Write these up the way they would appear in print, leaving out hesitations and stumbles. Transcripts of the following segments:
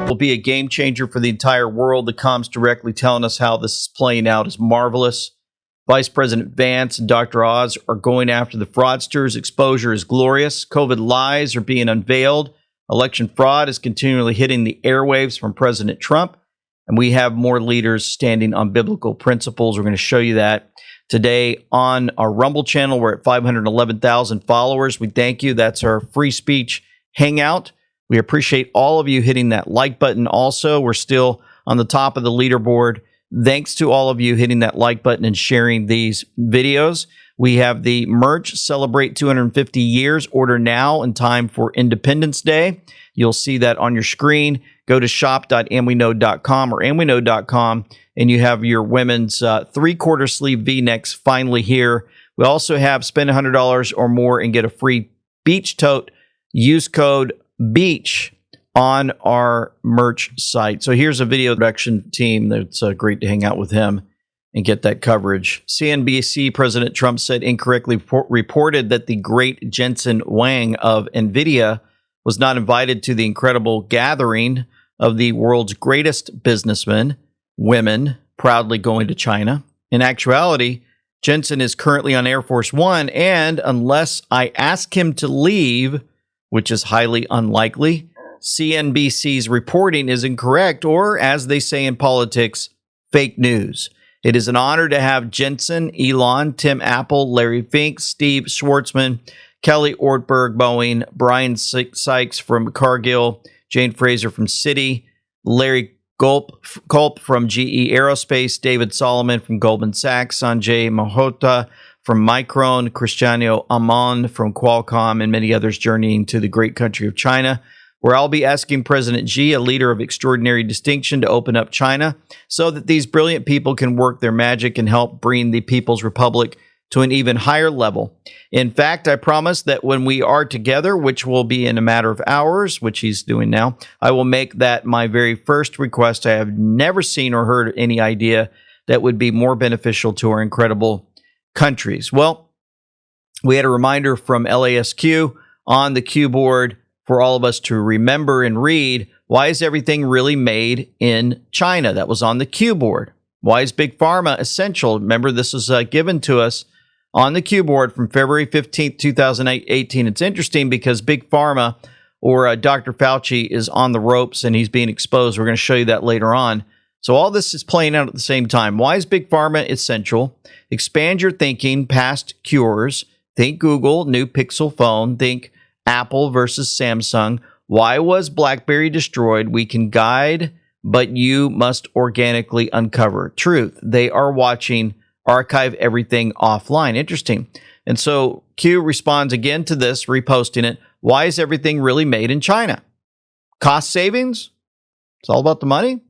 will be a game changer for the entire world. The comms directly telling us how this is playing out is marvelous. Vice President Vance and Dr. Oz are going after the fraudsters. Exposure is glorious. COVID lies are being unveiled. Election fraud is continually hitting the airwaves from President Trump. And we have more leaders standing on biblical principles. We're going to show you that today on our Rumble channel. We're at 511,000 followers. We thank you. That's our free speech hangout. We appreciate all of you hitting that like button. Also, we're still on the top of the leaderboard. Thanks to all of you hitting that like button and sharing these videos. We have the merch, Celebrate 250 Years. Order now in time for Independence Day. You'll see that on your screen. Go to shop.amweknow.com or amweknow.com, and you have your women's three-quarter sleeve V-necks finally here. We also have spend $100 or more and get a free beach tote. Use code BEACH on our merch site. So here's a video production team that's great to hang out with him and get that coverage. CNBC President Trump said incorrectly reported that the great Jensen Huang of NVIDIA was not invited to the incredible gathering of the world's greatest businessmen, women, proudly going to China. In actuality, Jensen is currently on Air Force One, and unless I ask him to leave, which is highly unlikely, CNBC's reporting is incorrect, or as they say in politics, fake news. It is an honor to have Jensen, Elon, Tim Apple, Larry Fink, Steve Schwartzman, Kelly Ortberg, Boeing, Brian Sykes from Cargill, Jane Fraser from Citi, Larry Culp from GE Aerospace, David Solomon from Goldman Sachs, Sanjay Malhotra from Micron, Cristiano Amon from Qualcomm, and many others journeying to the great country of China, where I'll be asking President Xi, a leader of extraordinary distinction, to open up China so that these brilliant people can work their magic and help bring the People's Republic to an even higher level. In fact, I promise that when we are together, which will be in a matter of hours, which he's doing now, I will make that my very first request. I have never seen or heard any idea that would be more beneficial to our incredible countries. Well, we had a reminder from LASQ on the Q board for all of us to remember and read. Why is everything really made in China? That was on the Q board. Why is Big Pharma essential? Remember, this was given to us on the Q board from February 15th, 2018. It's interesting because Big Pharma, or Dr. Fauci, is on the ropes and he's being exposed. We're going to show you that later on. So all this is playing out at the same time. Why is Big Pharma essential? Expand your thinking past cures. Think Google, new Pixel phone. Think Apple versus Samsung. Why was BlackBerry destroyed? We can guide, but you must organically uncover truth. They are watching. Archive everything offline. Interesting. And so Q responds again to this, reposting it. Why is everything really made in China? Cost savings? It's all about the money.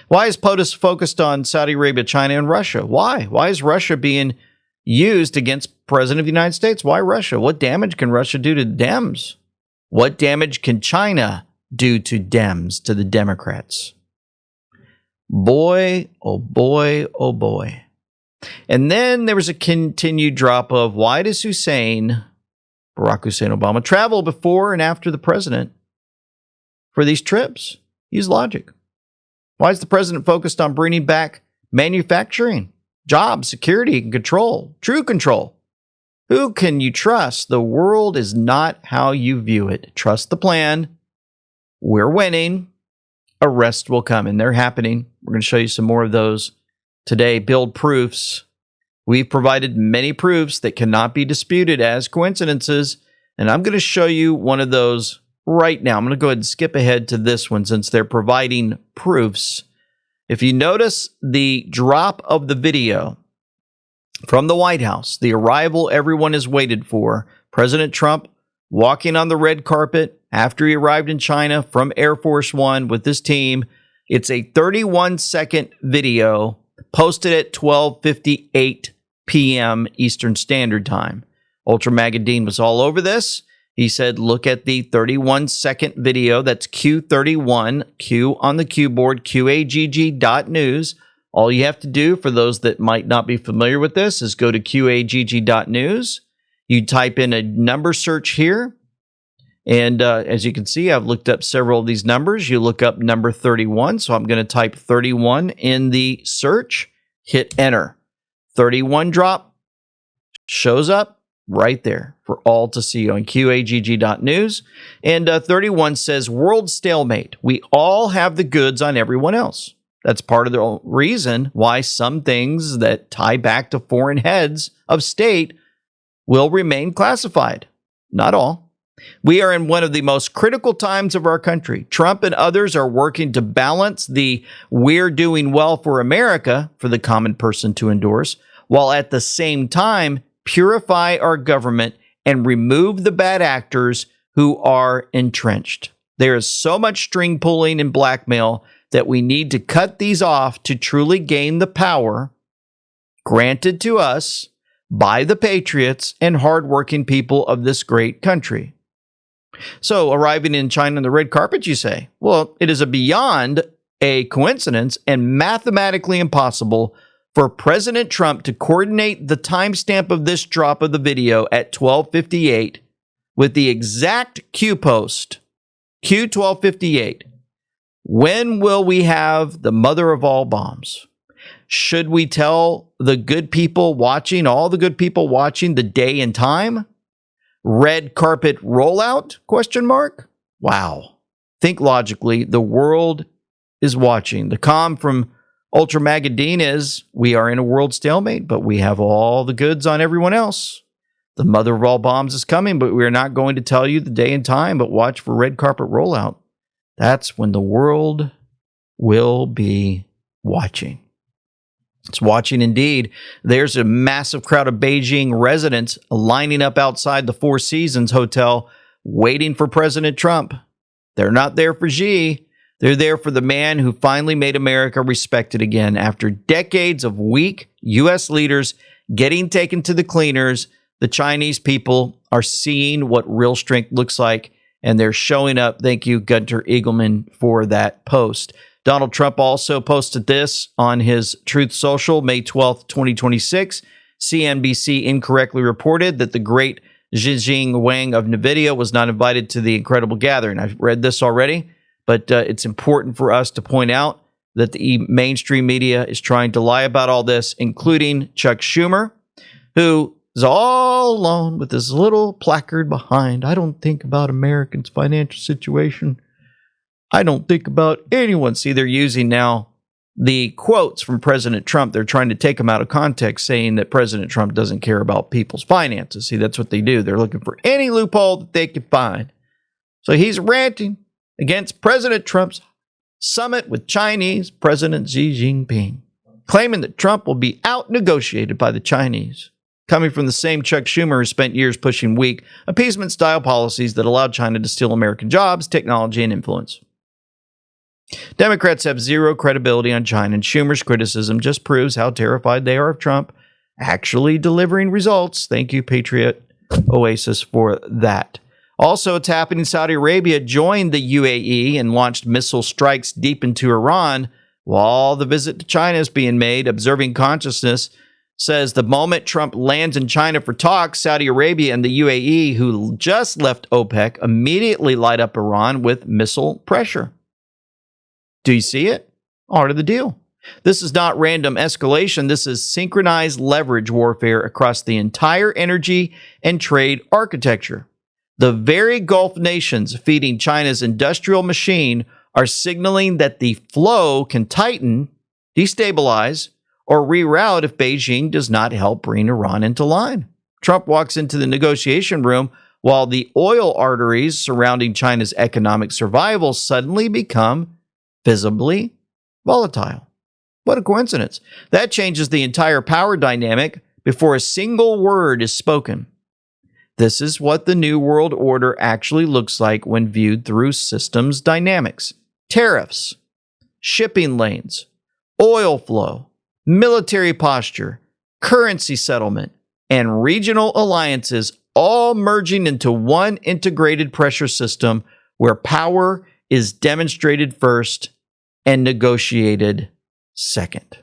Why is POTUS focused on Saudi Arabia, China, and Russia? Why? Why is Russia being used against President of the United States? Why Russia? What damage can Russia do to Dems? What damage can China do to Dems, to the Democrats? Boy, oh boy, oh boy. And then there was a continued drop of why does Barack Hussein Obama, travel before and after the president for these trips? Use logic. Why is the president focused on bringing back manufacturing, jobs, security, and control? True control. Who can you trust? The world is not how you view it. Trust the plan. We're winning. Arrests will come, and they're happening. We're going to show you some more of those today. Build proofs. We've provided many proofs that cannot be disputed as coincidences, and I'm going to show you one of those right now. I'm going to go ahead and skip ahead to this one since they're providing proofs. If you notice the drop of the video from the White House, the arrival everyone has waited for, President Trump walking on the red carpet after he arrived in China from Air Force One with his team. It's a 31-second video posted at 12:58 p.m. Eastern Standard Time. Ultra Magadine was all over this. He said, look at the 31-second video. That's Q31, Q on the Q board, QAGG.news. All you have to do, for those that might not be familiar with this, is go to QAGG.news. You type in a number search here. And as you can see, I've looked up several of these numbers. You look up number 31. So I'm going to type 31 in the search, hit enter. 31 drop shows up right there for all to see on QAGG.news. And 31 says, world stalemate. We all have the goods on everyone else. That's part of the reason why some things that tie back to foreign heads of state will remain classified. Not all. We are in one of the most critical times of our country. Trump and others are working to balance the we're doing well for America for the common person to endorse, while at the same time purify our government and remove the bad actors who are entrenched. There is so much string pulling and blackmail that we need to cut these off to truly gain the power granted to us by the patriots and hardworking people of this great country. So, arriving in China on the red carpet, you say? Well, it is beyond a coincidence and mathematically impossible for President Trump to coordinate the timestamp of this drop of the video at 12:58 with the exact Q post, Q1258. When will we have the mother of all bombs? Should we tell the good people watching, all the good people watching, the day and time? Red carpet rollout? Question mark. Wow. Think logically. The world is watching. The comm from Ultra Magadine is, we are in a world stalemate, but we have all the goods on everyone else. The mother of all bombs is coming, but we are not going to tell you the day and time, but watch for red carpet rollout. That's when the world will be watching. It's watching indeed. There's a massive crowd of Beijing residents lining up outside the Four Seasons Hotel waiting for President Trump. They're not there for Xi. They're there for the man who finally made America respected again after decades of weak U.S. leaders getting taken to the cleaners. The Chinese people are seeing what real strength looks like, and they're showing up. Thank you, Gunter Eagleman, for that post. Donald Trump also posted this on his Truth Social, May 12th, 2026. CNBC incorrectly reported that the great Xi Wang of NVIDIA was not invited to the incredible gathering. I've read this already, but it's important for us to point out that the mainstream media is trying to lie about all this, including Chuck Schumer, who is all alone with this little placard behind. I don't think about Americans' financial situation. I don't think about anyone. See, they're using now the quotes from President Trump. They're trying to take them out of context, saying that President Trump doesn't care about people's finances. See, that's what they do. They're looking for any loophole that they can find. So he's ranting against President Trump's summit with Chinese President Xi Jinping, claiming that Trump will be out-negotiated by the Chinese. Coming from the same Chuck Schumer who spent years pushing weak appeasement-style policies that allowed China to steal American jobs, technology, and influence. Democrats have zero credibility on China, and Schumer's criticism just proves how terrified they are of Trump actually delivering results. Thank you, Patriot Oasis, for that. Also, it's happening. Saudi Arabia joined the UAE and launched missile strikes deep into Iran while the visit to China is being made. Observing Consciousness says the moment Trump lands in China for talks, Saudi Arabia and the UAE, who just left OPEC, immediately light up Iran with missile pressure. Do you see it? Part of the deal. This is not random escalation. This is synchronized leverage warfare across the entire energy and trade architecture. The very Gulf nations feeding China's industrial machine are signaling that the flow can tighten, destabilize, or reroute if Beijing does not help bring Iran into line. Trump walks into the negotiation room while the oil arteries surrounding China's economic survival suddenly become visibly volatile. What a coincidence. That changes the entire power dynamic before a single word is spoken. This is what the New World Order actually looks like when viewed through systems dynamics. Tariffs, shipping lanes, oil flow, military posture, currency settlement, and regional alliances all merging into one integrated pressure system where power is demonstrated first and negotiated second.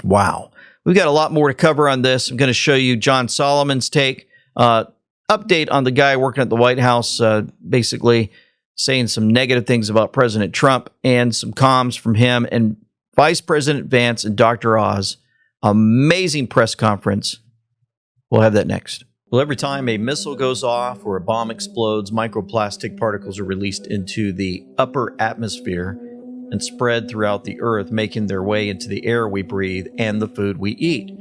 Wow. We've got a lot more to cover on this. I'm going to show you John Solomon's take. update on the guy working at the White House, basically saying some negative things about President Trump, and some comms from him and Vice President Vance and Dr. Oz. Amazing press conference. We'll have that next. Well, every time a missile goes off or a bomb explodes, microplastic particles are released into the upper atmosphere and spread throughout the earth, making their way into the air we breathe and the food we eat.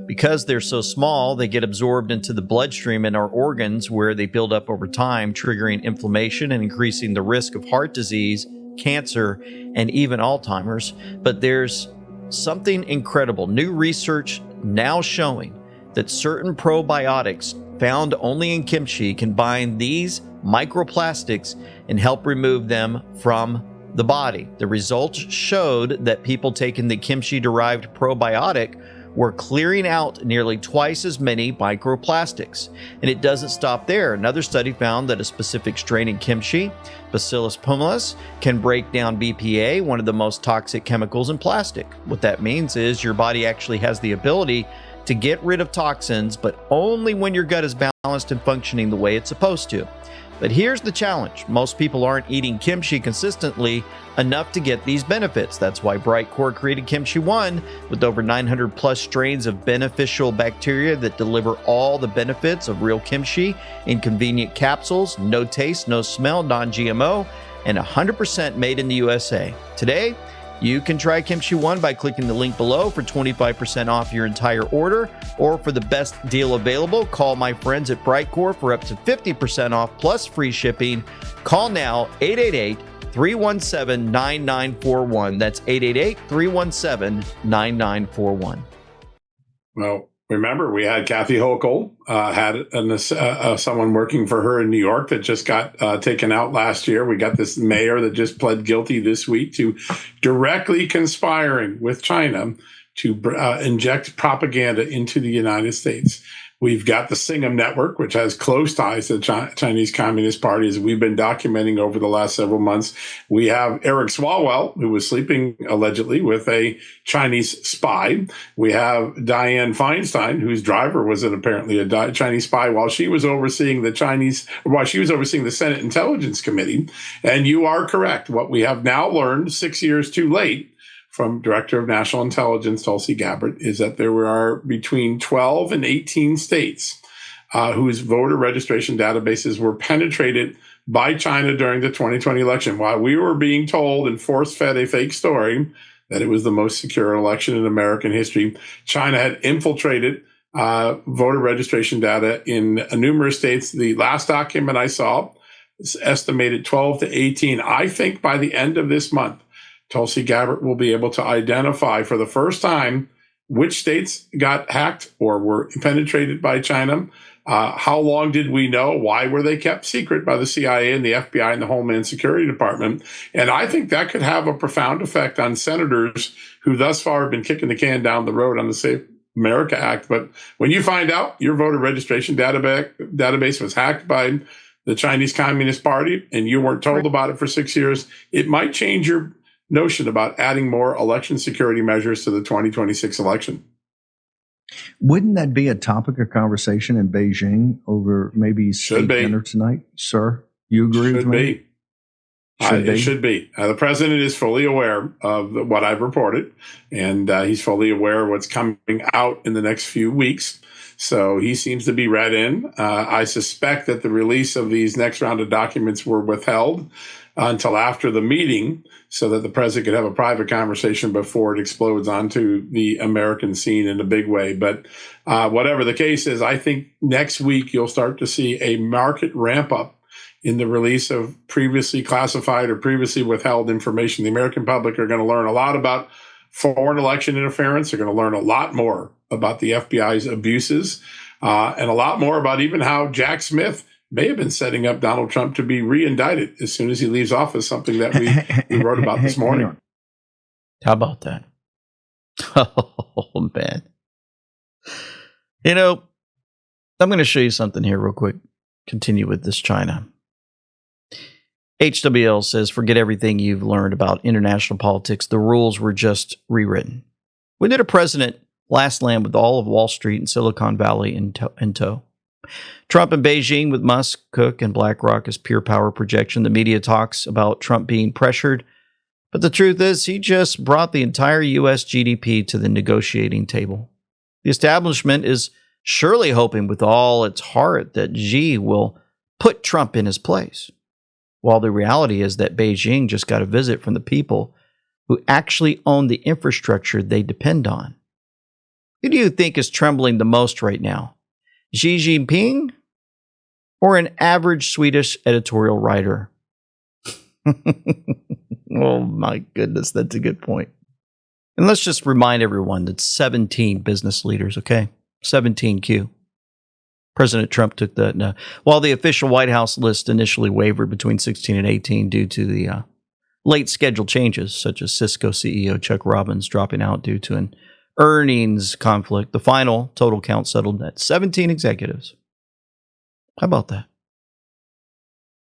Because they're so small, they get absorbed into the bloodstream and our organs, where they build up over time, triggering inflammation and increasing the risk of heart disease, cancer, and even Alzheimer's. But there's something incredible. New research now showing that certain probiotics found only in kimchi can bind these microplastics and help remove them from the body. The results showed that people taking the kimchi-derived probiotic were clearing out nearly twice as many microplastics. And it doesn't stop there. Another study found that a specific strain in kimchi, Bacillus pumilus, can break down BPA, one of the most toxic chemicals in plastic. What that means is your body actually has the ability to get rid of toxins, but only when your gut is balanced and functioning the way it's supposed to. But here's the challenge. Most people aren't eating kimchi consistently enough to get these benefits. That's why Brightcore created Kimchi One with over 900 plus strains of beneficial bacteria that deliver all the benefits of real kimchi in convenient capsules, no taste, no smell, non-GMO, and 100% made in the USA. Today, you can try Kimchi One by clicking the link below for 25% off your entire order, or for the best deal available, call my friends at Brightcore for up to 50% off plus free shipping. Call now, 888-317-9941. That's 888-317-9941. Well, remember, we had Kathy Hochul, someone working for her in New York that just got taken out last year. We got this mayor that just pled guilty this week to directly conspiring with China to inject propaganda into the United States. We've got the Singham Network, which has close ties to the Chinese Communist Party, as we've been documenting over the last several months. We have Eric Swalwell, who was sleeping allegedly with a Chinese spy. We have Dianne Feinstein, whose driver was apparently a Chinese spy while she was overseeing the Senate Intelligence Committee. And you are correct. What we have now learned 6 years too late from Director of National Intelligence Tulsi Gabbard is that there are between 12 and 18 states whose voter registration databases were penetrated by China during the 2020 election. While we were being told and force-fed a fake story that it was the most secure election in American history, China had infiltrated voter registration data in numerous states. The last document I saw is estimated 12 to 18. I think by the end of this month, Tulsi Gabbard will be able to identify for the first time which states got hacked or were penetrated by China. How long did we know? Why were they kept secret by the CIA and the FBI and the Homeland Security Department? And I think that could have a profound effect on senators who thus far have been kicking the can down the road on the Safe America Act. But when you find out your voter registration database was hacked by the Chinese Communist Party and you weren't told about it for 6 years, it might change your notion about adding more election security measures to the 2026 election. Wouldn't that be a topic of conversation in Beijing over maybe state dinner tonight, sir? You agree with me? It should be. The president is fully aware of what I've reported, and he's fully aware of what's coming out in the next few weeks. So he seems to be read in. I suspect that the release of these next round of documents were withheld until after the meeting so that the president could have a private conversation before it explodes onto the American scene in a big way. But whatever the case is, I think next week you'll start to see a market ramp up in the release of previously classified or previously withheld information. The American public are going to learn a lot about foreign election interference. They're going to learn a lot more about the FBI's abuses and a lot more about even how Jack Smith may have been setting up Donald Trump to be re-indicted as soon as he leaves office, something that we wrote about this morning. How about that? Oh, man. You know, I'm going to show you something here real quick. Continue with this China. HWL says, forget everything you've learned about international politics. The rules were just rewritten. When did a president last land with all of Wall Street and Silicon Valley in tow? Trump in Beijing with Musk, Cook, and BlackRock as pure power projection. The media talks about Trump being pressured, but the truth is he just brought the entire U.S. GDP to the negotiating table. The establishment is surely hoping with all its heart that Xi will put Trump in his place, while the reality is that Beijing just got a visit from the people who actually own the infrastructure they depend on. Who do you think is trembling the most right now? Xi Jinping or an average Swedish editorial writer? Oh my goodness, that's a good point. And let's just remind everyone that 17 business leaders, okay? 17Q. President Trump took that. While the official White House list initially wavered between 16 and 18 due to the late scheduled changes, such as Cisco CEO Chuck Robbins dropping out due to an earnings conflict, the final total count settled at 17 executives. How about that?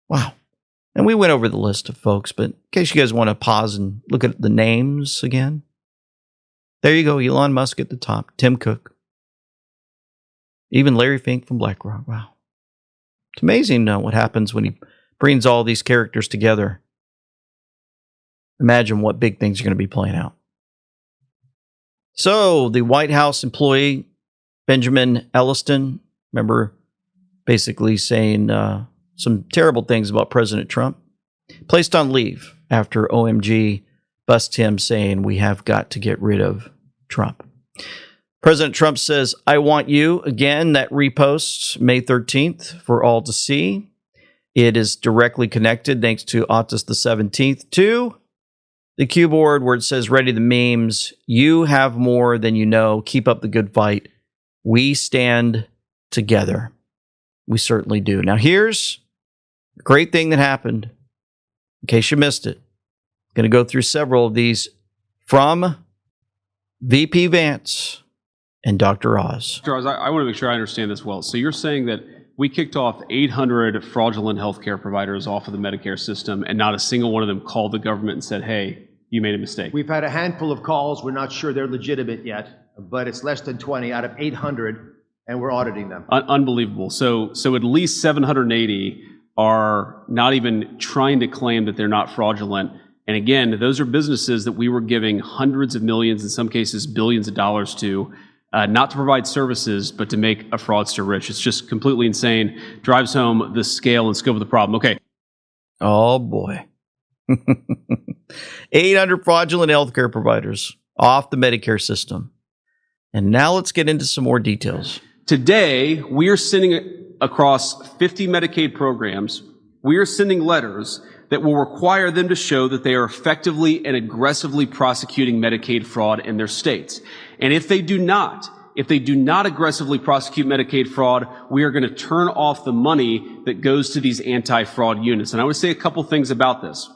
Wow. And we went over the list of folks, but in case you guys want to pause and look at the names again, there you go. Elon Musk at the top, Tim Cook, even Larry Fink from BlackRock. Wow. It's amazing what happens when he brings all these characters together. Imagine what big things are going to be playing out. So the White House employee, Benjamin Elliston, remember, basically saying some terrible things about President Trump, placed on leave after OMG busts him saying we have got to get rid of Trump. President Trump says, I want you, again, that repost May 13th for all to see. It is directly connected, thanks to August the 17th, to the Q board where it says, ready the memes. You have more than you know. Keep up the good fight. We stand together. We certainly do. Now, here's a great thing that happened. In case you missed it, I'm going to go through several of these from VP Vance and Dr. Oz. Dr. Oz, I want to make sure I understand this well. So you're saying that we kicked off 800 fraudulent healthcare providers off of the Medicare system, and not a single one of them called the government and said, hey, you made a mistake. We've had a handful of calls. We're not sure they're legitimate yet, but it's less than 20 out of 800, and we're auditing them. Unbelievable. So at least 780 are not even trying to claim that they're not fraudulent. And again, those are businesses that we were giving hundreds of millions, in some cases billions of dollars to, not to provide services, but to make a fraudster rich. It's just completely insane. Drives home the scale and scope of the problem. Okay. Oh, boy. 800 fraudulent healthcare providers off the Medicare system. And now let's get into some more details. Today, we are sending across 50 Medicaid programs. We are sending letters that will require them to show that they are effectively and aggressively prosecuting Medicaid fraud in their states. And if they do not aggressively prosecute Medicaid fraud, we are going to turn off the money that goes to these anti-fraud units. And I would say a couple things about this.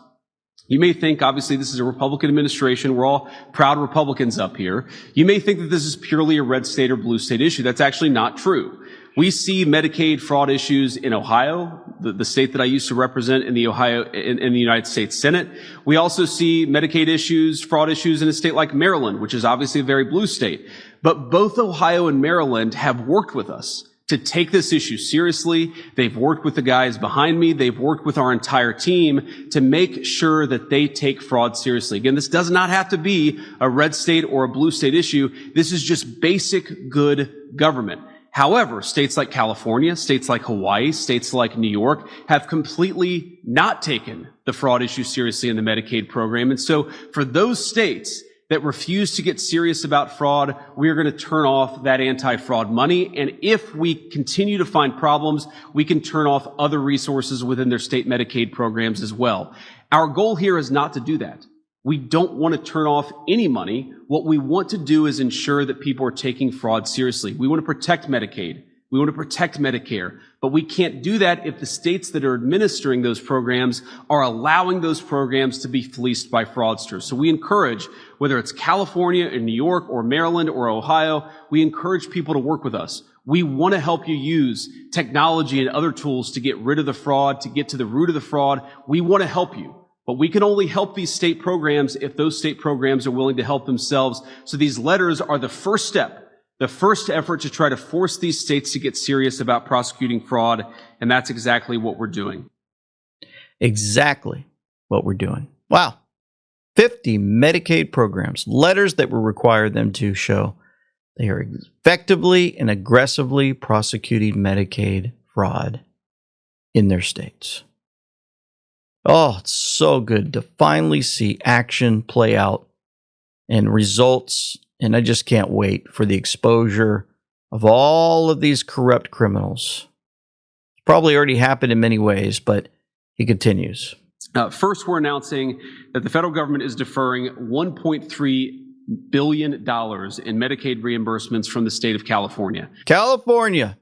You may think, obviously, this is a Republican administration. We're all proud Republicans up here. You may think that this is purely a red state or blue state issue. That's actually not true. We see Medicaid fraud issues in Ohio, the state that I used to represent in the United States Senate. We also see Medicaid issues, fraud issues in a state like Maryland, which is obviously a very blue state. But both Ohio and Maryland have worked with us to take this issue seriously. They've worked with the guys behind me. They've worked with our entire team to make sure that they take fraud seriously. Again, this does not have to be a red state or a blue state issue. This is just basic good government. However, states like California, states like Hawaii, states like New York have completely not taken the fraud issue seriously in the Medicaid program. And so for those states that refuse to get serious about fraud, we are going to turn off that anti-fraud money. And if we continue to find problems, we can turn off other resources within their state Medicaid programs as well. Our goal here is not to do that. We don't want to turn off any money. What we want to do is ensure that people are taking fraud seriously. We want to protect Medicaid. We want to protect Medicare. But we can't do that if the states that are administering those programs are allowing those programs to be fleeced by fraudsters. So we encourage, whether it's California or New York or Maryland or Ohio, we encourage people to work with us. We want to help you use technology and other tools to get rid of the fraud, to get to the root of the fraud. We want to help you. But we can only help these state programs if those state programs are willing to help themselves. So these letters are the first step the first effort to try to force these states to get serious about prosecuting fraud, and that's exactly what we're doing. Exactly what we're doing. Wow. 50 Medicaid programs, letters that will require them to show they are effectively and aggressively prosecuting Medicaid fraud in their states. Oh, it's so good to finally see action play out and results. And I just can't wait for the exposure of all of these corrupt criminals. It's probably already happened in many ways, but he continues. First, we're announcing that the federal government is deferring $1.3 billion in Medicaid reimbursements from the state of California. California.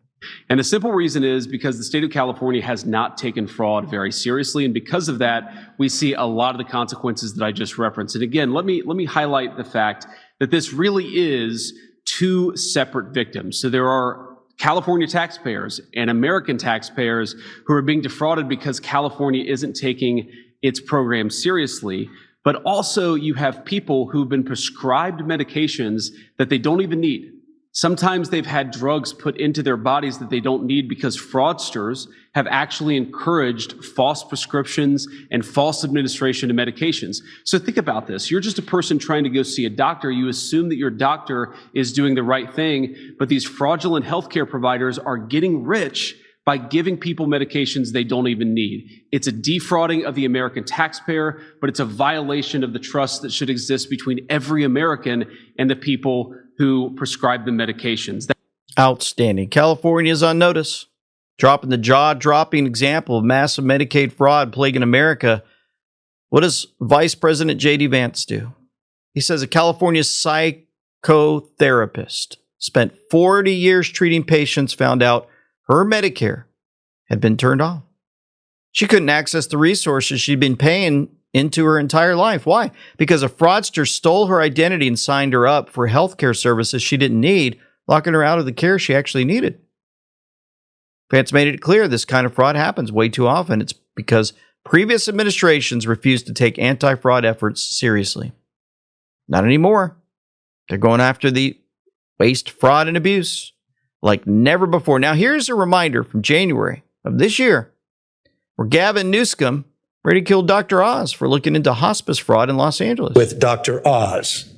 And the simple reason is because the state of California has not taken fraud very seriously. And because of that, we see a lot of the consequences that I just referenced. And again, let me highlight the fact that this really is two separate victims. So there are California taxpayers and American taxpayers who are being defrauded because California isn't taking its program seriously. But also you have people who've been prescribed medications that they don't even need. Sometimes they've had drugs put into their bodies that they don't need because fraudsters have actually encouraged false prescriptions and false administration of medications. So think about this. You're just a person trying to go see a doctor. You assume that your doctor is doing the right thing, but these fraudulent healthcare providers are getting rich by giving people medications they don't even need. It's a defrauding of the American taxpayer, but it's a violation of the trust that should exist between every American and the people who prescribe the medications. Outstanding. California is on notice, dropping the jaw-dropping example of massive Medicaid fraud plaguing America. What does Vice President J.D. Vance do? He says a California psychotherapist spent 40 years treating patients, found out her Medicare had been turned off. She couldn't access the resources she'd been paying into her entire life. Why? Because a fraudster stole her identity and signed her up for health care services she didn't need, locking her out of the care she actually needed. Vance made it clear this kind of fraud happens way too often. It's because previous administrations refused to take anti-fraud efforts seriously. Not anymore. They're going after the waste, fraud, and abuse like never before. Now, here's a reminder from January of this year, where Gavin Newsom ridiculed Dr. Oz for looking into hospice fraud in Los Angeles. With Dr. Oz.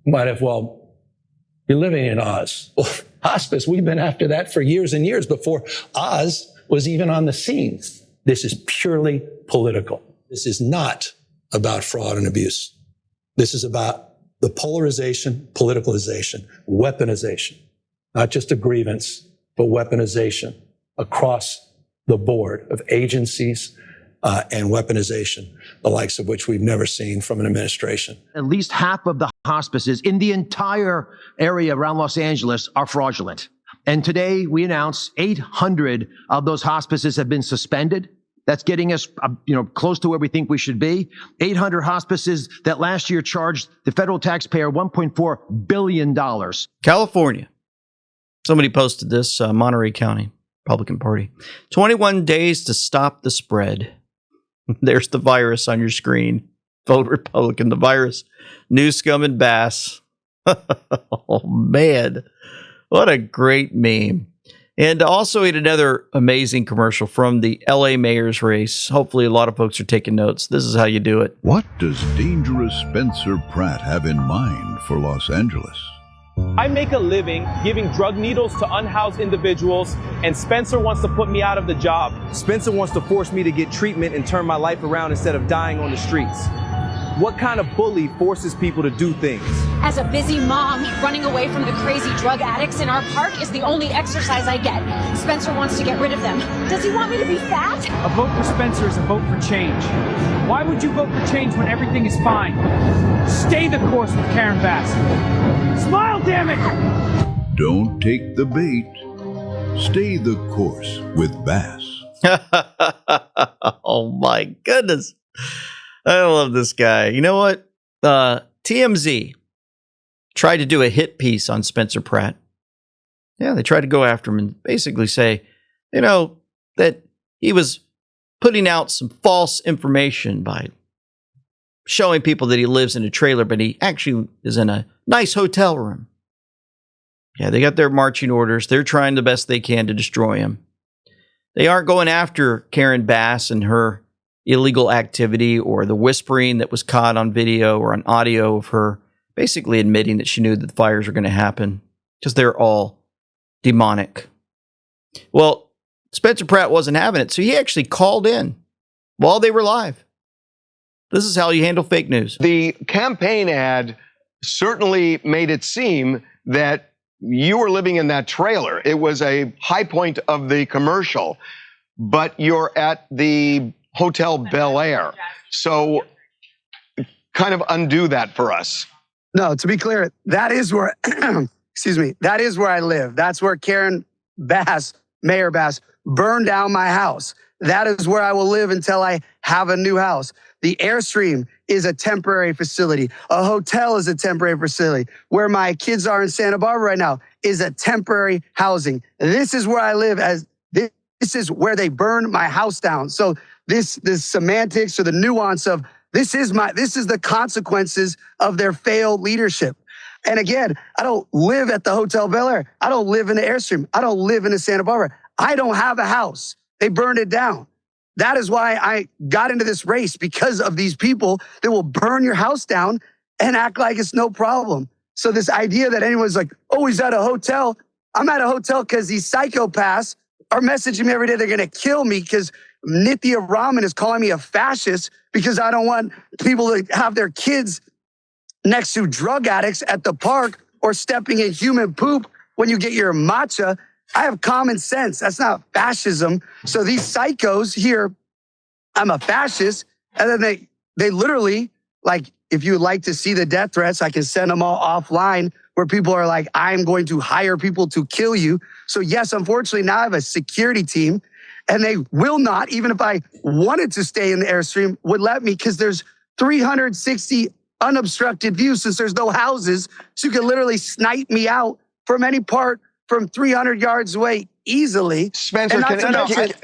Might have well be living in Oz. Well, hospice, we've been after that for years and years before Oz was even on the scene. This is purely political. This is not about fraud and abuse. This is about the polarization, politicalization, weaponization, not just a grievance, but weaponization across the board of agencies and weaponization, the likes of which we've never seen from an administration. At least half of the hospices in the entire area around Los Angeles are fraudulent. And today we announced 800 of those hospices have been suspended. That's getting us, close to where we think we should be. 800 hospices that last year charged the federal taxpayer $1.4 billion. California. Somebody posted this, Monterey County, Republican Party. 21 days to stop the spread. There's the virus on your screen. Vote Republican, the virus. Newscum and Bass. Oh, man. What a great meme. And also we had another amazing commercial from the LA mayor's race. Hopefully a lot of folks are taking notes. This is how you do it. What does dangerous Spencer Pratt have in mind for Los Angeles? I make a living giving drug needles to unhoused individuals, and Spencer wants to put me out of the job. Spencer wants to force me to get treatment and turn my life around instead of dying on the streets. What kind of bully forces people to do things? As a busy mom, running away from the crazy drug addicts in our park is the only exercise I get. Spencer wants to get rid of them. Does he want me to be fat? A vote for Spencer is a vote for change. Why would you vote for change when everything is fine? Stay the course with Karen Bass. Smile, damn it! Don't take the bait. Stay the course with Bass. Oh my goodness. I love this guy. You know what? TMZ tried to do a hit piece on Spencer Pratt. Yeah, they tried to go after him and basically say, that he was putting out some false information by showing people that he lives in a trailer, but he actually is in a nice hotel room. Yeah, they got their marching orders. They're trying the best they can to destroy him. They aren't going after Karen Bass and her illegal activity or the whispering that was caught on video or on audio of her basically admitting that she knew that the fires were going to happen, because they're all demonic. Well, Spencer Pratt wasn't having it, so he actually called in while they were live. This is how you handle fake news. The campaign ad certainly made it seem that you were living in that trailer. It was a high point of the commercial, but you're at the Hotel Bel Air. So kind of undo that for us. No, to be clear, that is where, excuse me, that is where I live. That's where Karen Bass, Mayor Bass, burned down my house. That is where I will live until I have a new house. The Airstream is a temporary facility. A hotel is a temporary facility. Where my kids are in Santa Barbara right now is a temporary housing. This is where I live, as this is where they burned my house down. So this semantics or the nuance of this is the consequences of their failed leadership. And again, I don't live at the Hotel Bel Air. I don't live in the Airstream. I don't live in the Santa Barbara. I don't have a house. They burned it down. That is why I got into this race, because of these people that will burn your house down and act like it's no problem. So this idea that anyone's like, oh, he's at a hotel. I'm at a hotel because these psychopaths are messaging me every day. They're going to kill me because Nithya Raman is calling me a fascist because I don't want people to have their kids next to drug addicts at the park or stepping in human poop when you get your matcha. I have common sense. That's not fascism. So these psychos here, I'm a fascist. And then they literally, like, if you would like to see the death threats, I can send them all offline where people are like, I'm going to hire people to kill you. So yes, unfortunately, now I have a security team, and they will not, even if I wanted to stay in the Airstream, would let me, because there's 360 unobstructed views since there's no houses. So you can literally snipe me out from any part from 300 yards away easily. Spencer,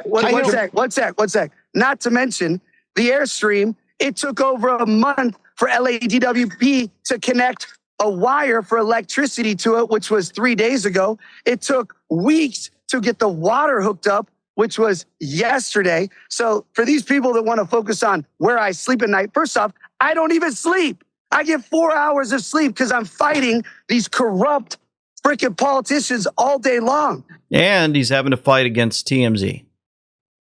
one sec. Not to mention the Airstream, it took over a month for LADWP to connect a wire for electricity to it, which was 3 days ago. It took weeks to get the water hooked up, which was yesterday. So for these people that want to focus on where I sleep at night, first off, I don't even sleep. I get 4 hours of sleep because I'm fighting these corrupt freaking politicians all day long. And he's having to fight against TMZ,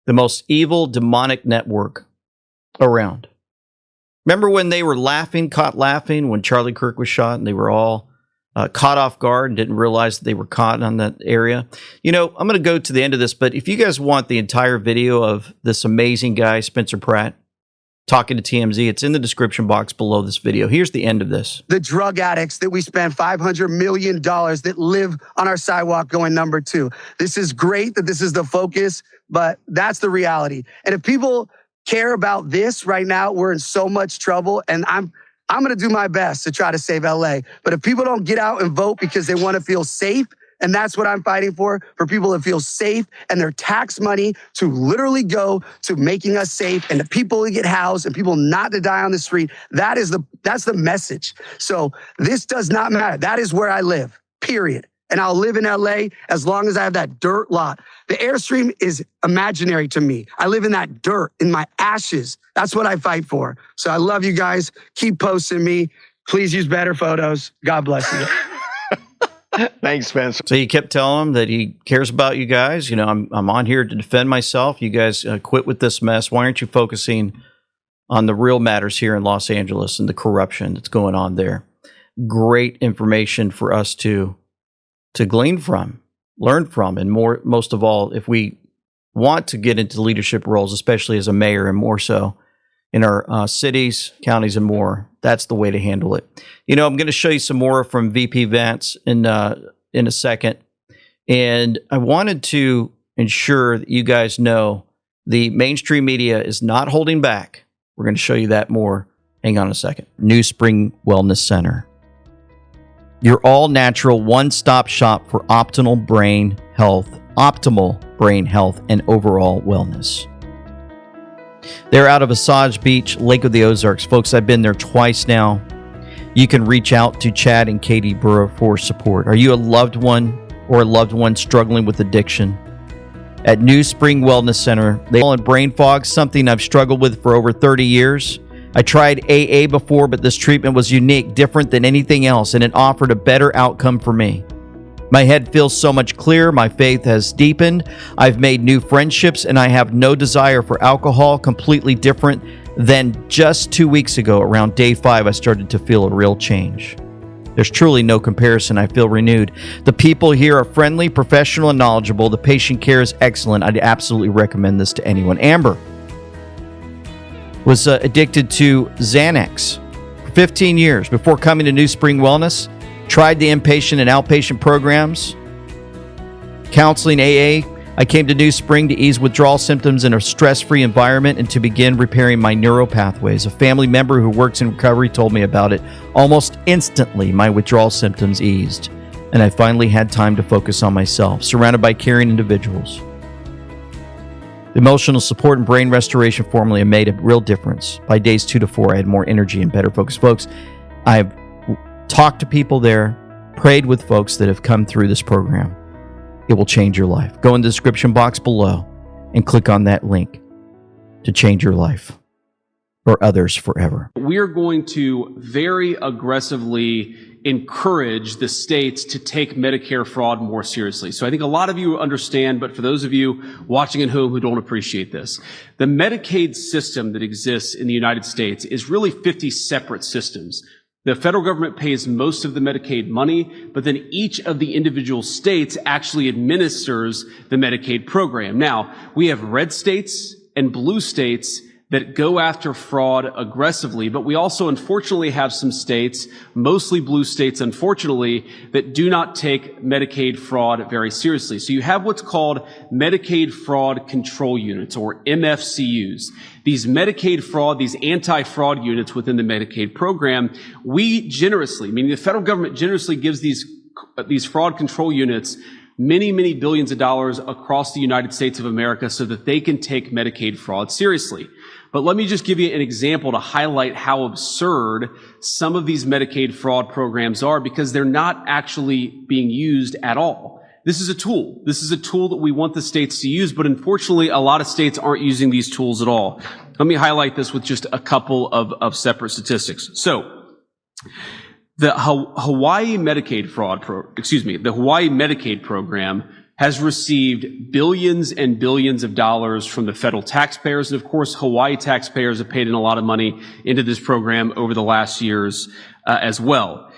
the most evil, demonic network around. Remember when they were caught laughing when Charlie Kirk was shot, and they were all caught off guard and didn't realize that they were caught on that area? You know, I'm going to go to the end of this, but if you guys want the entire video of this amazing guy, Spencer Pratt, talking to TMZ, it's in the description box below this video. Here's the end of this. The drug addicts that we spend $500 million that live on our sidewalk going number 2. This is great that this is the focus, but that's the reality. And if people care about this right now, we're in so much trouble, and I'm going to do my best to try to save LA. But if people don't get out and vote because they want to feel safe, and that's what I'm fighting for people to feel safe and their tax money to literally go to making us safe and the people to get housed and people not to die on the street. That's the message. So this does not matter. That is where I live, period. And I'll live in LA as long as I have that dirt lot. The Airstream is imaginary to me. I live in that dirt, in my ashes. That's what I fight for. So I love you guys. Keep posting me. Please use better photos. God bless you. Thanks, Spencer. So he kept telling him that he cares about you guys. You know, I'm on here to defend myself. You guys quit with this mess. Why aren't you focusing on the real matters here in Los Angeles and the corruption that's going on there? Great information for us to glean from, learn from, and most of all, if we want to get into leadership roles, especially as a mayor and more so in our cities, counties, and more, that's the way to handle it. You know, I'm going to show you some more from VP Vance in a second. And I wanted to ensure that you guys know the mainstream media is not holding back. We're going to show you that more. Hang on a second. New Spring Wellness Center. Your all-natural one-stop shop for optimal brain health and overall wellness. They're out of Osage Beach, Lake of the Ozarks. Folks, I've been there twice now. you can reach out to Chad and Katie Burrow for support. Are you a loved one or a loved one struggling with addiction? At New Spring Wellness Center, they call it brain fog, something I've struggled with for over 30 years. I tried AA before, but this treatment was unique, different than anything else, and it offered a better outcome for me. My head feels so much clearer, my faith has deepened, I've made new friendships, and I have no desire for alcohol, completely different than just 2 weeks ago. Around day 5, I started to feel a real change. There's truly no comparison. I feel renewed. The people here are friendly, professional, and knowledgeable. The patient care is excellent. I'd absolutely recommend this to anyone. Amber was addicted to Xanax for 15 years before coming to New Spring Wellness. Tried the inpatient and outpatient programs, counseling, AA. I came to New Spring to ease withdrawal symptoms in a stress-free environment and to begin repairing my neural pathways. A family member who works in recovery told me about it. Almost instantly, my withdrawal symptoms eased, and I finally had time to focus on myself, surrounded by caring individuals. The emotional support and brain restoration formula made a real difference. By days 2 to 4, I had more energy and better focus. Folks, I've talked to people there, prayed with folks that have come through this program. It will change your life. Go in the description box below and click on that link to change your life or others forever. We're going to very aggressively encourage the states to take Medicare fraud more seriously. So I think a lot of you understand, but for those of you watching at home who don't appreciate this, the Medicaid system that exists in the United States is really 50 separate systems. The federal government pays most of the Medicaid money, but then each of the individual states actually administers the Medicaid program. Now, we have red states and blue states that go after fraud aggressively, but we also unfortunately have some states, mostly blue states unfortunately, that do not take Medicaid fraud very seriously. So you have what's called Medicaid Fraud Control Units, or MFCUs. These Medicaid fraud, these anti-fraud units within the Medicaid program, we generously, meaning the federal government generously gives these fraud control units many, many billions of dollars across the United States of America so that they can take Medicaid fraud seriously. But let me just give you an example to highlight how absurd some of these Medicaid fraud programs are, because they're not actually being used at all. This is a tool. This is a tool that we want the states to use, but unfortunately, a lot of states aren't using these tools at all. Let me highlight this with just a couple of separate statistics. So, the Hawaii Medicaid program has received billions and billions of dollars from the federal taxpayers. And of course, Hawaii taxpayers have paid in a lot of money into this program over the last years as well.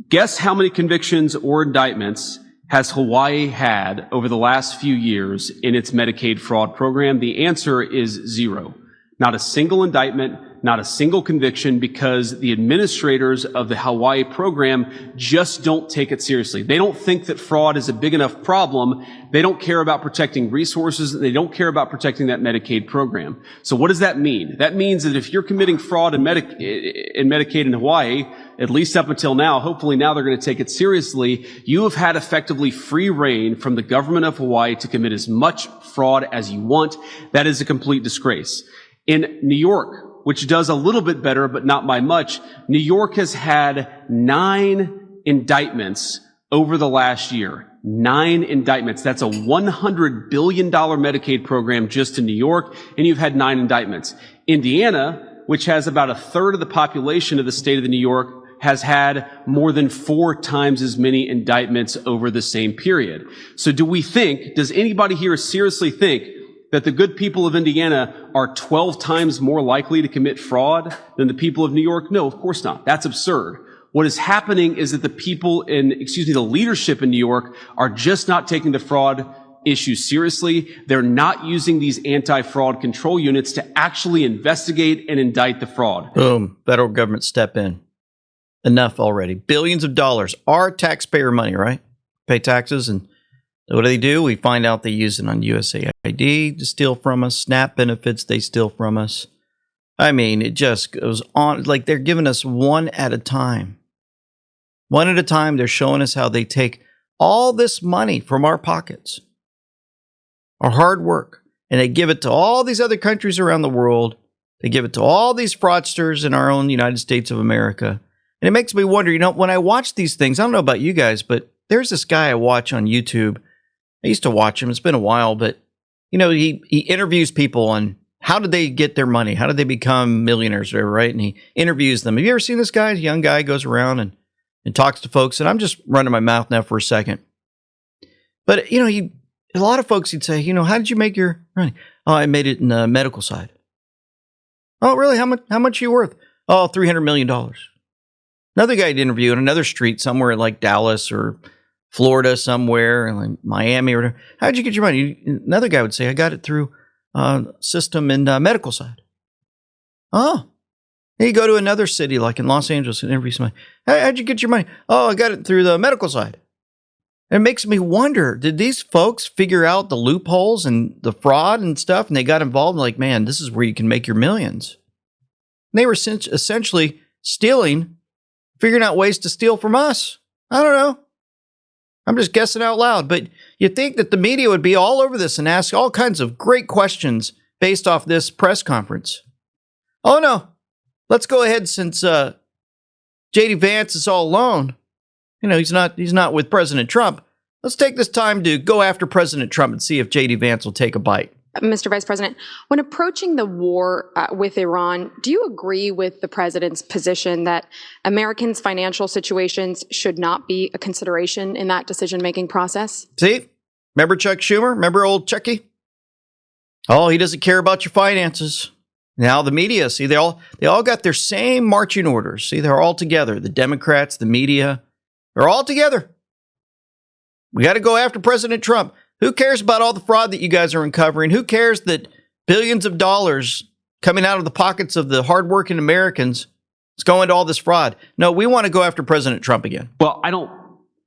Guess how many convictions or indictments has Hawaii had over the last few years in its Medicaid fraud program? The answer is 0. Not a single indictment, not a single conviction, because the administrators of the Hawaii program just don't take it seriously. They don't think that fraud is a big enough problem. They don't care about protecting resources. They don't care about protecting that Medicaid program. So what does that mean? That means that if you're committing fraud in Medicaid in Hawaii, at least up until now, hopefully now they're going to take it seriously, you have had effectively free reign from the government of Hawaii to commit as much fraud as you want. That is a complete disgrace. In New York, which does a little bit better, but not by much, New York has had 9 indictments over the last year. 9 indictments. That's a $100 billion Medicaid program just in New York, and you've had 9 indictments. Indiana, which has about a third of the population of the state of New York, has had more than 4 times as many indictments over the same period. So does anybody here seriously think that the good people of Indiana are 12 times more likely to commit fraud than the people of New York? No, of course not. That's absurd. What is happening is that the leadership in New York are just not taking the fraud issue seriously. They're not using these anti-fraud control units to actually investigate and indict the fraud. Boom. Federal government step in. Enough already. Billions of dollars. Our taxpayer money, right? Pay taxes, and what do? We find out they use it on USAID to steal from us. SNAP benefits they steal from us. I mean, it just goes on. Like, they're giving us one at a time. One at a time, they're showing us how they take all this money from our pockets, our hard work, and they give it to all these other countries around the world. They give it to all these fraudsters in our own United States of America. And it makes me wonder, when I watch these things, I don't know about you guys, but there's this guy I watch on YouTube. I used to watch him. It's been a while, but, he interviews people on how did they get their money? How did they become millionaires or whatever, right? And he interviews them. Have you ever seen this guy? A young guy goes around and talks to folks. And I'm just running my mouth now for a second. But, a lot of folks, he'd say, how did you make your money? Oh, I made it in the medical side. Oh, really? How much are you worth? Oh, $300 million. Another guy I'd interview in another street somewhere like Dallas or Florida somewhere, like Miami or whatever. How'd you get your money? Another guy would say, I got it through system in medical side. Oh. Then you go to another city like in Los Angeles and interview somebody. How'd you get your money? Oh, I got it through the medical side. It makes me wonder, did these folks figure out the loopholes and the fraud and stuff, and they got involved? Like, man, this is where you can make your millions. And they were essentially stealing, figuring out ways to steal from us. I don't know. I'm just guessing out loud. But you'd think that the media would be all over this and ask all kinds of great questions based off this press conference. Oh, no. Let's go ahead, since J.D. Vance is all alone. He's not with President Trump. Let's take this time to go after President Trump and see if J.D. Vance will take a bite. Mr. Vice President, when approaching the war with Iran, do you agree with the president's position that Americans' financial situations should not be a consideration in that decision-making process? See? Remember Chuck Schumer? Remember old Chucky? Oh, he doesn't care about your finances. Now the media, see, they all got their same marching orders. See, they're all together. The Democrats, the media, they're all together. We got to go after President Trump. Who cares about all the fraud that you guys are uncovering? Who cares that billions of dollars coming out of the pockets of the hardworking Americans is going to all this fraud? No, we want to go after President Trump again. Well, I don't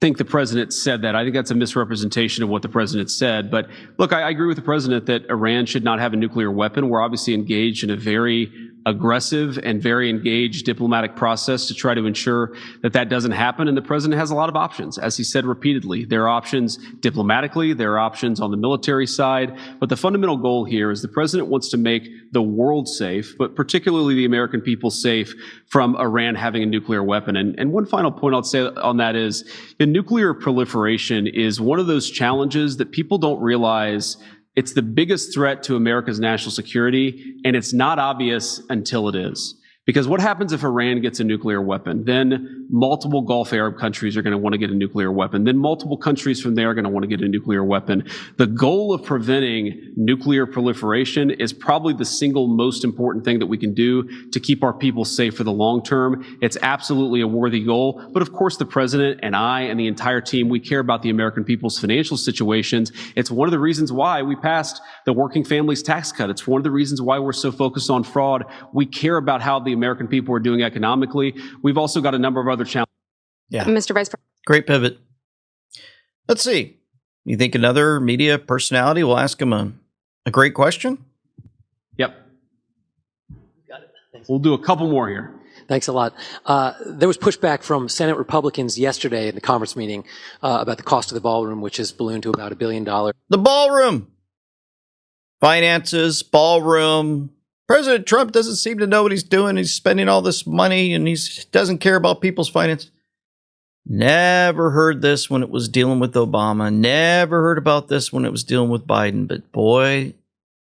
think the president said that. I think that's a misrepresentation of what the president said. But look, I agree with the president that Iran should not have a nuclear weapon. We're obviously engaged in a very aggressive and very engaged diplomatic process to try to ensure that that doesn't happen. And the president has a lot of options, as he said repeatedly. There are options diplomatically, there are options on the military side. But the fundamental goal here is the president wants to make the world safe, but particularly the American people safe from Iran having a nuclear weapon. And one final point I'll say on that is the nuclear proliferation is one of those challenges that people don't realize. It's the biggest threat to America's national security, and it's not obvious until it is. Because what happens if Iran gets a nuclear weapon? Then multiple Gulf Arab countries are going to want to get a nuclear weapon. Then multiple countries from there are going to want to get a nuclear weapon. The goal of preventing nuclear proliferation is probably the single most important thing that we can do to keep our people safe for the long term. It's absolutely a worthy goal. But of course, the president and I and the entire team, we care about the American people's financial situations. It's one of the reasons why we passed the Working Families Tax Cut. It's one of the reasons why we're so focused on fraud. We care about how the American people are doing economically. We've also got a number of other challenges. Yeah. Mr. Vice President. Great pivot. Let's see. You think another media personality will ask him a great question? Yep. Got it. Thanks. We'll do a couple more here. Thanks a lot. There was pushback from Senate Republicans yesterday in the conference meeting about the cost of the ballroom, which has ballooned to about $1 billion. The ballroom. Finances, ballroom. President Trump doesn't seem to know what he's doing. He's spending all this money and he doesn't care about people's finances. Never heard this when it was dealing with Obama. Never heard about this when it was dealing with Biden. But boy,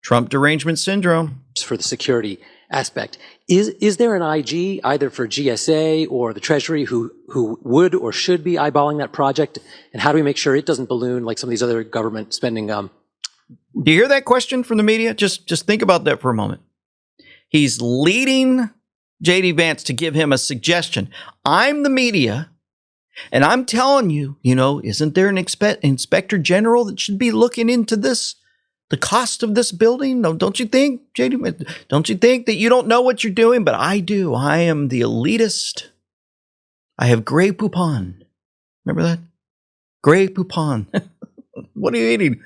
Trump derangement syndrome. For the security aspect. Is there an IG, either for GSA or the Treasury, who would or should be eyeballing that project? And how do we make sure it doesn't balloon like some of these other government spending? Do you hear that question from the media? Just think about that for a moment. He's leading J.D. Vance to give him a suggestion. I'm the media, and I'm telling you, isn't there an inspector general that should be looking into this, the cost of this building? No, don't you think, J.D. Vance? Don't you think that you don't know what you're doing? But I do. I am the elitist. I have Grey Poupon. Remember that? Grey Poupon. What are you eating?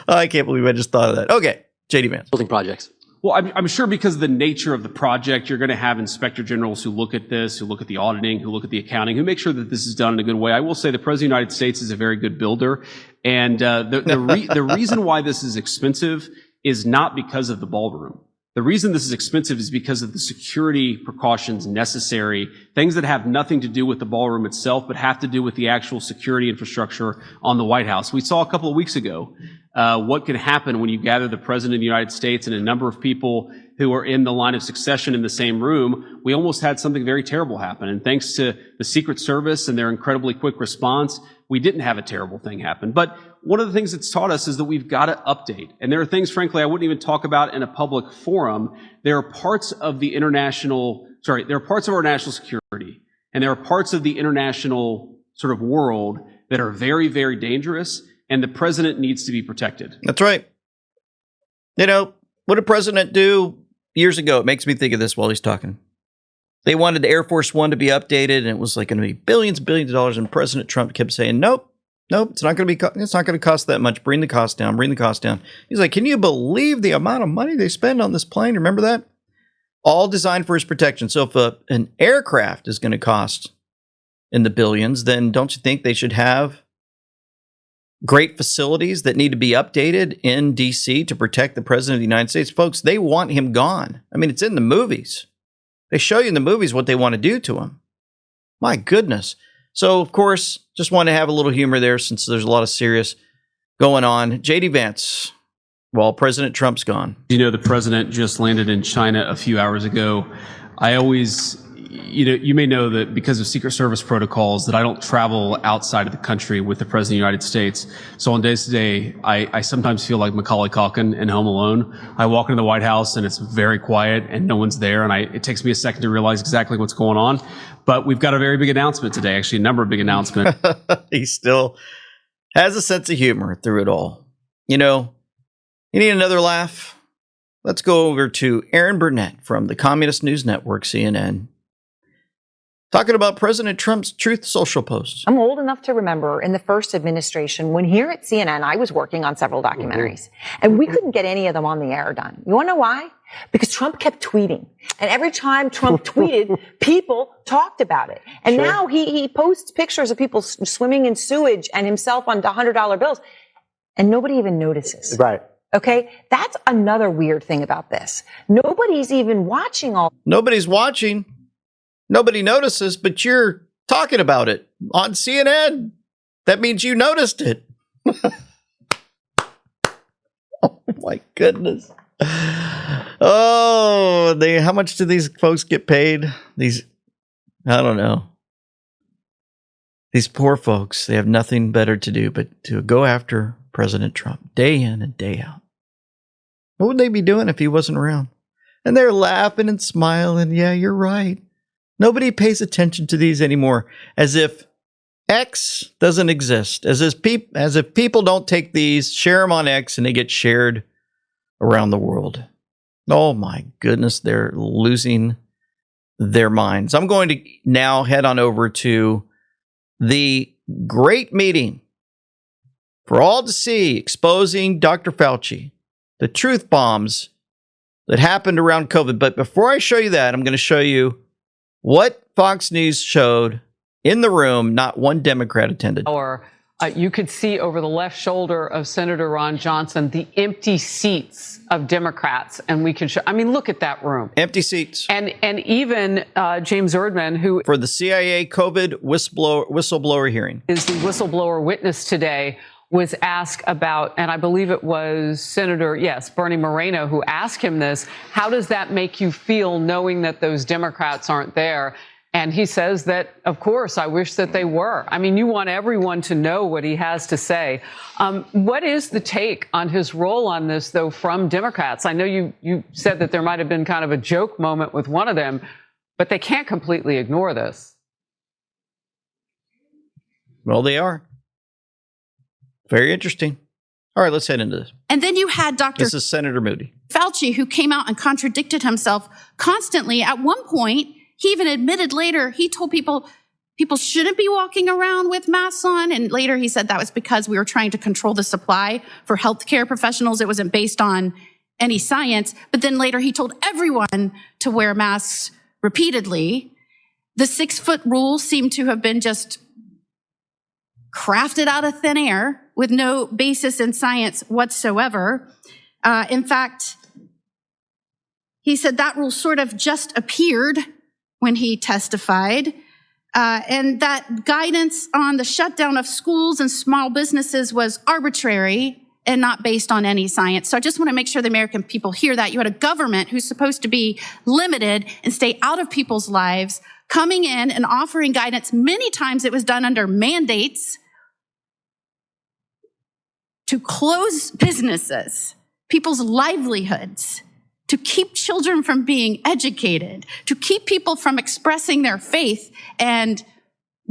I can't believe I just thought of that. Okay. J.D. Vance. Building projects. Well, I'm sure because of the nature of the project, you're going to have inspector generals who look at this, who look at the auditing, who look at the accounting, who make sure that this is done in a good way. I will say the President of the United States is a very good builder. And the reason why this is expensive is not because of the ballroom. The reason this is expensive is because of the security precautions necessary, things that have nothing to do with the ballroom itself, but have to do with the actual security infrastructure on the White House. We saw a couple of weeks ago what can happen when you gather the President of the United States and a number of people who are in the line of succession in the same room. We almost had something very terrible happen. And thanks to the Secret Service and their incredibly quick response, we didn't have a terrible thing happen. But one of the things it's taught us is that we've got to update. And there are things, frankly, I wouldn't even talk about in a public forum. There are parts of our national security, and there are parts of the international sort of world that are very, very dangerous, and the president needs to be protected. That's right. You know, what did President do years ago? It makes me think of this while he's talking. They wanted the Air Force One to be updated, and it was like going to be billions and billions of dollars. And President Trump kept saying, "Nope, it's not going to cost that much. Bring the cost down. Bring the cost down." He's like, "Can you believe the amount of money they spend on this plane? Remember that? All designed for his protection. So if an aircraft is going to cost in the billions, then don't you think they should have great facilities that need to be updated in D.C. to protect the President of the United States?" Folks, they want him gone. I mean, it's in the movies. They show you in the movies what they want to do to him. My goodness. So, of course, just want to have a little humor there since there's a lot of serious going on. J.D. Vance, while President Trump's gone. You know, the president just landed in China a few hours ago. I always, you may know that because of Secret Service protocols that I don't travel outside of the country with the President of the United States. So on days today, I sometimes feel like Macaulay Culkin in Home Alone. I walk into the White House and it's very quiet and no one's there. And it takes me a second to realize exactly what's going on. But we've got a very big announcement today, actually a number of big announcements. He still has a sense of humor through it all. You know, you need another laugh? Let's go over to Aaron Burnett from the Communist News Network, CNN. Talking about President Trump's Truth Social post. I'm old enough to remember in the first administration when here at CNN, I was working on several documentaries and we couldn't get any of them on the air done. You want to know why? Because Trump kept tweeting. And every time Trump tweeted, people talked about it. And now he posts pictures of people swimming in sewage and himself on $100 bills and nobody even notices. Right. Okay. That's another weird thing about this. Nobody's even watching all. Nobody's watching. Nobody notices, but you're talking about it on CNN. That means you noticed it. Oh, my goodness. Oh, how much do these folks get paid? I don't know. These poor folks, they have nothing better to do but to go after President Trump day in and day out. What would they be doing if he wasn't around? And they're laughing and smiling. Yeah, you're right. Nobody pays attention to these anymore, as if X doesn't exist, as if people don't take these, share them on X, and they get shared around the world. Oh my goodness, they're losing their minds. I'm going to now head on over to the great meeting for all to see, exposing Dr. Fauci, the truth bombs that happened around COVID. But before I show you that, I'm going to show you what Fox News showed in the room. Not one Democrat attended. You could see over the left shoulder of Senator Ron Johnson the empty seats of Democrats, and we could show. I mean, look at that room. Empty seats. And even James Erdman, who for the CIA COVID whistleblower hearing, is the whistleblower witness today, was asked about, and I believe it was Bernie Moreno who asked him this, how does that make you feel knowing that those Democrats aren't there? And he says that, of course, I wish that they were. I mean, you want everyone to know what he has to say. What is the take on his role on this, though, from Democrats? I know you said that there might have been kind of a joke moment with one of them, but they can't completely ignore this. Well, they are. Very interesting. All right, let's head into this. And then you had Dr. This is Senator Moody. Fauci, who came out and contradicted himself constantly. At one point, he even admitted later, he told people shouldn't be walking around with masks on. And later he said that was because we were trying to control the supply for healthcare professionals. It wasn't based on any science. But then later he told everyone to wear masks repeatedly. The 6-foot rule seemed to have been just crafted out of thin air with no basis in science whatsoever. In fact, He said that rule sort of just appeared when he testified, and that guidance on the shutdown of schools and small businesses was arbitrary and not based on any science. So I just want to make sure the American people hear that. You had a government who's supposed to be limited and stay out of people's lives, coming in and offering guidance. Many times it was done under mandates to close businesses, people's livelihoods, to keep children from being educated, to keep people from expressing their faith and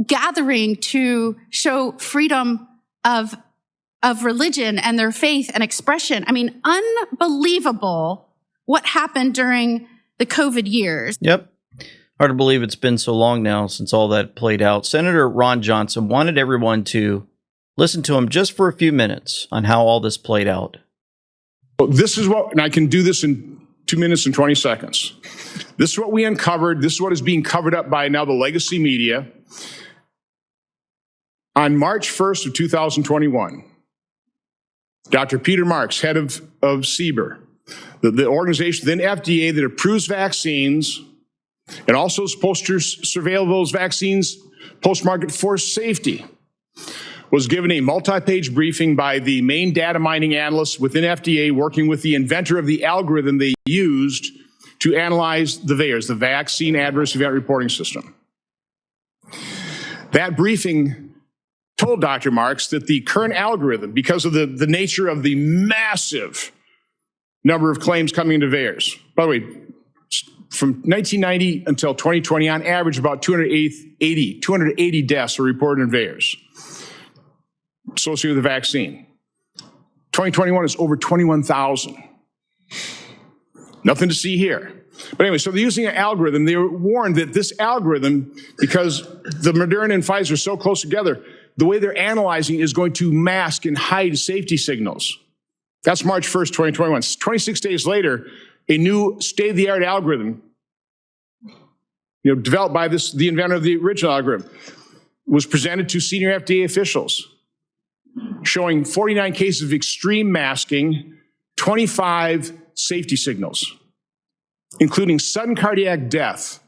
gathering to show freedom of religion and their faith and expression. I mean, unbelievable what happened during the COVID years. Yep. Hard to believe it's been so long now since all that played out. Senator Ron Johnson wanted everyone to listen to him just for a few minutes on how all this played out. Well, this is what, and I can do this in 2 minutes and 20 seconds. This is what we uncovered. This is what is being covered up by now the legacy media. On March 1st of 2021, Dr. Peter Marks, head of CBER, the organization, then FDA, that approves vaccines and also is supposed to surveil those vaccines post-market for safety, was given a multi-page briefing by the main data mining analyst within FDA, working with the inventor of the algorithm they used to analyze the VAERS, the Vaccine Adverse Event Reporting System. That briefing told Dr. Marks that the current algorithm, because of the nature of the massive number of claims coming into VAERS, by the way, from 1990 until 2020, on average, about 280 deaths were reported in VAERS associated with the vaccine. 2021 is over 21,000. Nothing to see here. But anyway, so they're using an algorithm. They were warned that this algorithm, because the Moderna and Pfizer are so close together, the way they're analyzing is going to mask and hide safety signals. That's March 1st, 2021. 26 days later, a new state-of-the-art algorithm, developed by the inventor of the original algorithm, was presented to senior FDA officials, showing 49 cases of extreme masking, 25 safety signals, including sudden cardiac death,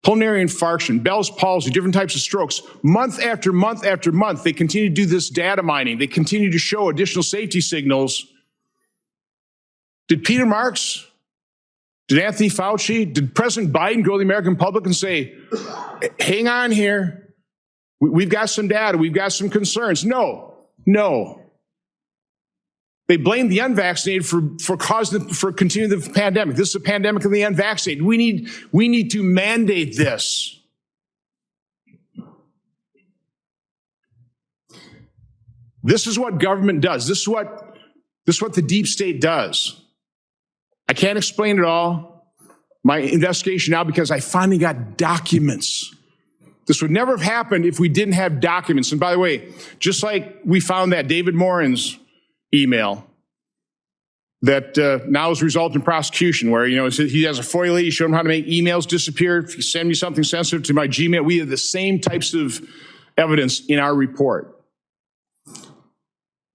pulmonary infarction, Bell's palsy, different types of strokes. Month after month after month, they continue to do this data mining. They continue to show additional safety signals. Did Peter Marks, did Anthony Fauci, did President Biden go to the American public and say, hang on here, we've got some data, we've got some concerns? No. They blamed the unvaccinated for continuing the pandemic. This is a pandemic of the unvaccinated. We need to mandate this. This is what government does. This is what the deep state does. I can't explain it all. My investigation now, because I finally got documents. This would never have happened if we didn't have documents. And by the way, just like we found that David Morin's email that now has resulted in prosecution, where he has a FOIA, you show him how to make emails disappear. If you send me something sensitive to my Gmail, we have the same types of evidence in our report.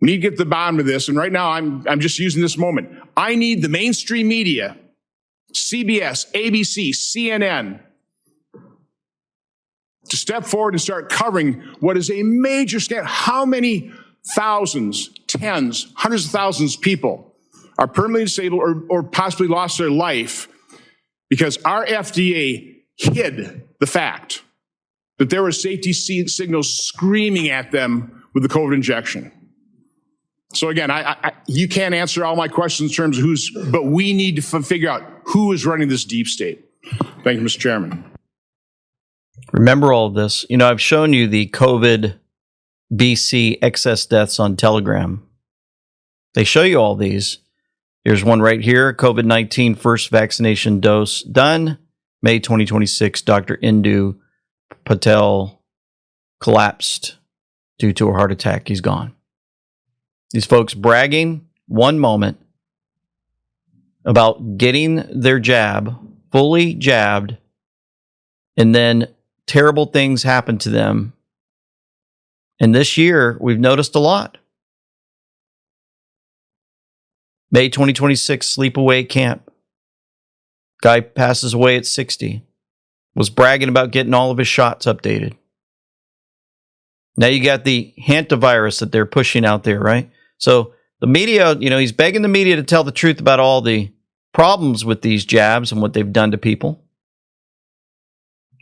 We need to get to the bottom of this. And right now, I'm just using this moment. I need the mainstream media, CBS, ABC, CNN, to step forward and start covering what is a major scandal. How many thousands, tens, hundreds of thousands of people are permanently disabled or possibly lost their life because our FDA hid the fact that there were safety signals screaming at them with the COVID injection. So again, you can't answer all my questions in terms of but we need to figure out who is running this deep state. Thank you, Mr. Chairman. Remember all of this. I've shown you the COVID BC excess deaths on Telegram. They show you all these. Here's one right here. COVID-19 first vaccination dose done. May 2026, Dr. Indu Patel collapsed due to a heart attack. He's gone. These folks bragging one moment about getting their jab, fully jabbed, and then terrible things happen to them. And this year, we've noticed a lot. May 2026, sleepaway camp. Guy passes away at 60. Was bragging about getting all of his shots updated. Now you got the hantavirus that they're pushing out there, right? So the media, he's begging the media to tell the truth about all the problems with these jabs and what they've done to people.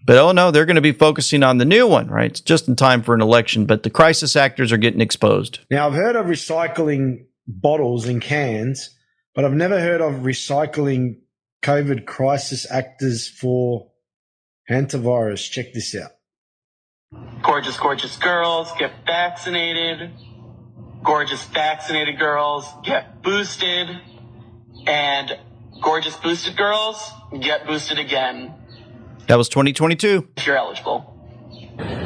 But oh no, they're going to be focusing on the new one, right? It's just in time for an election, but the crisis actors are getting exposed. Now, I've heard of recycling bottles and cans, but I've never heard of recycling COVID crisis actors for hantavirus. Check this out. Gorgeous, gorgeous girls get vaccinated. Gorgeous vaccinated girls get boosted. And gorgeous boosted girls get boosted again. That was 2022. If you're eligible.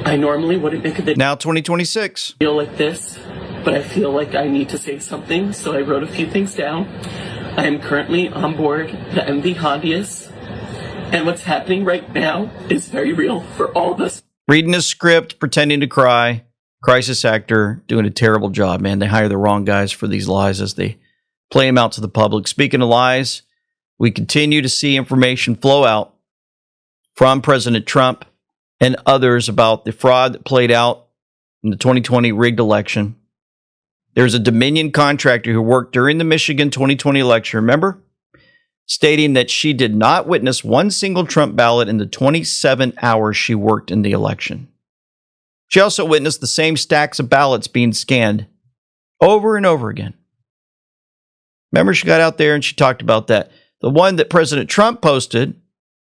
I normally wouldn't make a video. Now 2026. Feel like this, but I feel like I need to say something, so I wrote a few things down. I am currently on board the MV Hondius, and what's happening right now is very real for all of us. Reading a script, pretending to cry, crisis actor, doing a terrible job, man. They hire the wrong guys for these lies as they play them out to the public. Speaking of lies, we continue to see information flow out from President Trump and others about the fraud that played out in the 2020 rigged election. There's a Dominion contractor who worked during the Michigan 2020 election, remember? Stating that she did not witness one single Trump ballot in the 27 hours she worked in the election. She also witnessed the same stacks of ballots being scanned over and over again. Remember, she got out there and she talked about that. The one that President Trump posted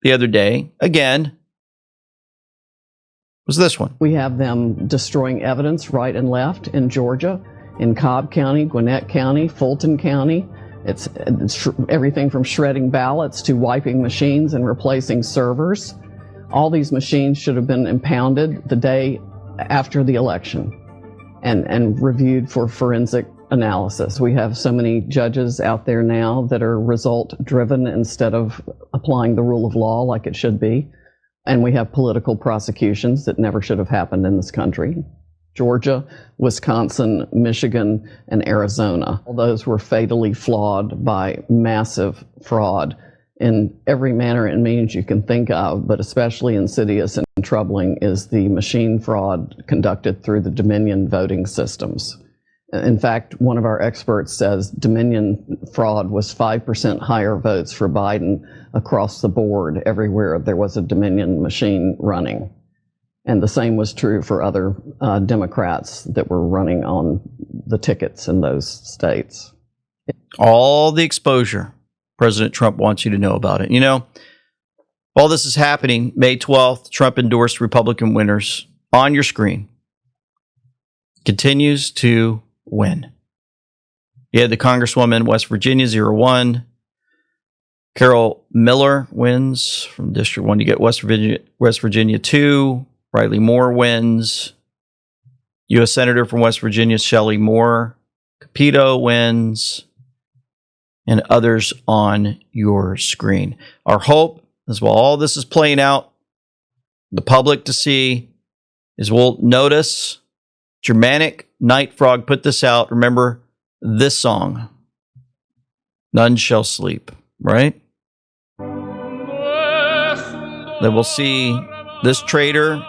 the other day, again, was this one. We have them destroying evidence right and left in Georgia, in Cobb County, Gwinnett County, Fulton County. It's everything from shredding ballots to wiping machines and replacing servers. All these machines should have been impounded the day after the election and reviewed for forensic analysis. We have so many judges out there now that are result driven instead of applying the rule of law like it should be. And we have political prosecutions that never should have happened in this country. Georgia, Wisconsin, Michigan, and Arizona. All those were fatally flawed by massive fraud in every manner and means you can think of, but especially insidious and troubling is the machine fraud conducted through the Dominion voting systems. In fact, one of our experts says Dominion fraud was 5% higher votes for Biden across the board everywhere there was a Dominion machine running. And the same was true for other Democrats that were running on the tickets in those states. All the exposure President Trump wants you to know about it. While this is happening, May 12th, Trump endorsed Republican winners on your screen. Continues to win. You had the Congresswoman, West Virginia, 0-1. Carol Miller wins from District 1. You get West Virginia 2. Riley Moore wins. U.S. Senator from West Virginia, Shelley Moore. Capito wins. And others on your screen. Our hope, as while all this is playing out, the public to see, is we'll notice Germanic Night Frog put this out. Remember this song, None Shall Sleep, right? Then we'll see this traitor,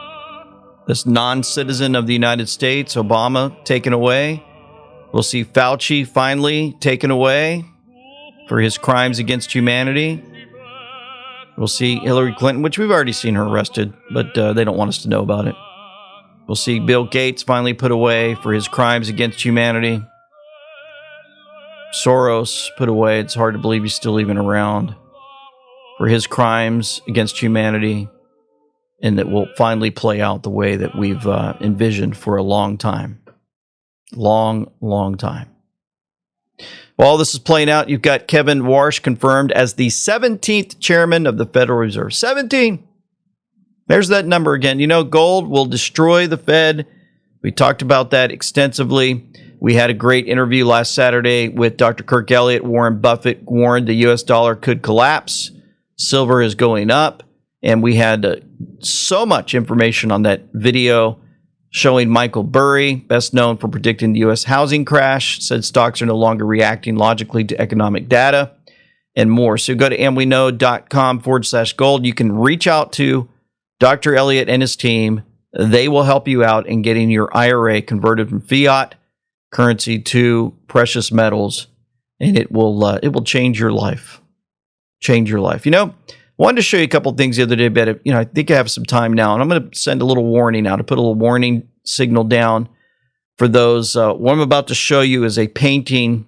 this non-citizen of the United States, Obama, taken away. We'll see Fauci finally taken away for his crimes against humanity. We'll see Hillary Clinton, which we've already seen her arrested, but they don't want us to know about it. We'll see Bill Gates finally put away for his crimes against humanity. Soros put away. It's hard to believe he's still even around, for his crimes against humanity, and that will finally play out the way that we've envisioned for a long time. Long time. While this is playing out, you've got Kevin Warsh confirmed as the 17th chairman of the Federal Reserve. 17! There's that number again. Gold will destroy the Fed. We talked about that extensively. We had a great interview last Saturday with Dr. Kirk Elliott. Warren Buffett warned the U.S. dollar could collapse. Silver is going up. And we had so much information on that video showing Michael Burry, best known for predicting the U.S. housing crash, said stocks are no longer reacting logically to economic data. and more. So go to amweknow.com/gold. You can reach out to Dr. Elliott and his team. They will help you out in getting your IRA converted from fiat currency to precious metals, and it will change your life. Change your life. I wanted to show you a couple things the other day, but I think I have some time now, and I'm going to send a little warning out to put a little warning signal down for those. What I'm about to show you is a painting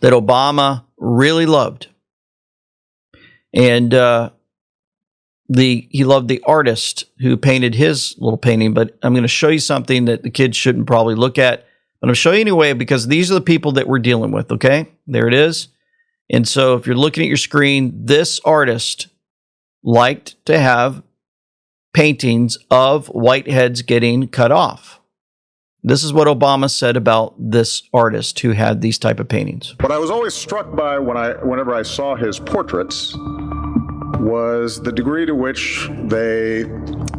that Obama really loved, and he loved the artist who painted his little painting. But I'm going to show you something that the kids shouldn't probably look at, but I'm showing you anyway because these are the people that we're dealing with. Okay, there it is. And so if you're looking at your screen, this artist liked to have paintings of whiteheads getting cut off. This is what Obama said about this artist who had these type of paintings. What I was always struck by whenever I saw his portraits was the degree to which they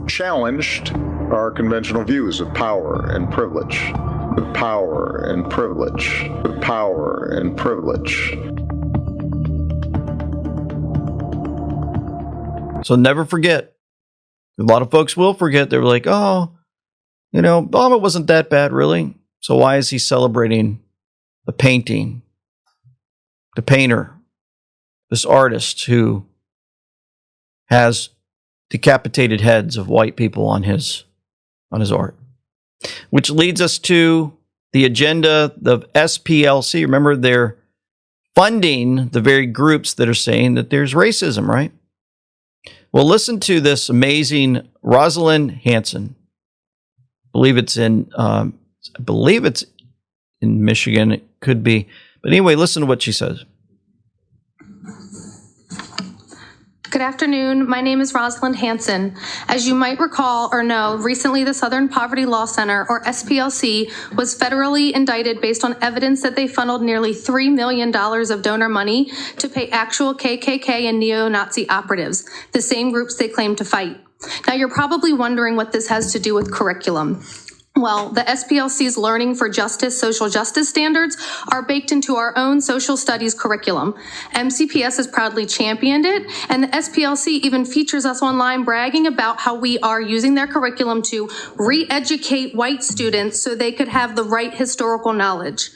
challenged our conventional views of power and privilege, of power and privilege, of power and privilege. So never forget. A lot of folks will forget. They were like, oh, Obama wasn't that bad, really. So why is he celebrating the painting, the painter, this artist who has decapitated heads of white people on his art? Which leads us to the agenda of SPLC. Remember, they're funding the very groups that are saying that there's racism, right? Well, listen to this amazing Rosalind Hanson. I believe it's in Michigan. It could be. But anyway, listen to what she says. Good afternoon. My name is Rosalind Hanson. As you might recall or know, recently the Southern Poverty Law Center, or SPLC, was federally indicted based on evidence that they funneled nearly $3 million of donor money to pay actual KKK and neo-Nazi operatives, the same groups they claim to fight. Now, you're probably wondering what this has to do with curriculum. Well, the SPLC's Learning for Justice social justice standards are baked into our own social studies curriculum. MCPS has proudly championed it, and the SPLC even features us online bragging about how we are using their curriculum to re-educate white students so they could have the right historical knowledge.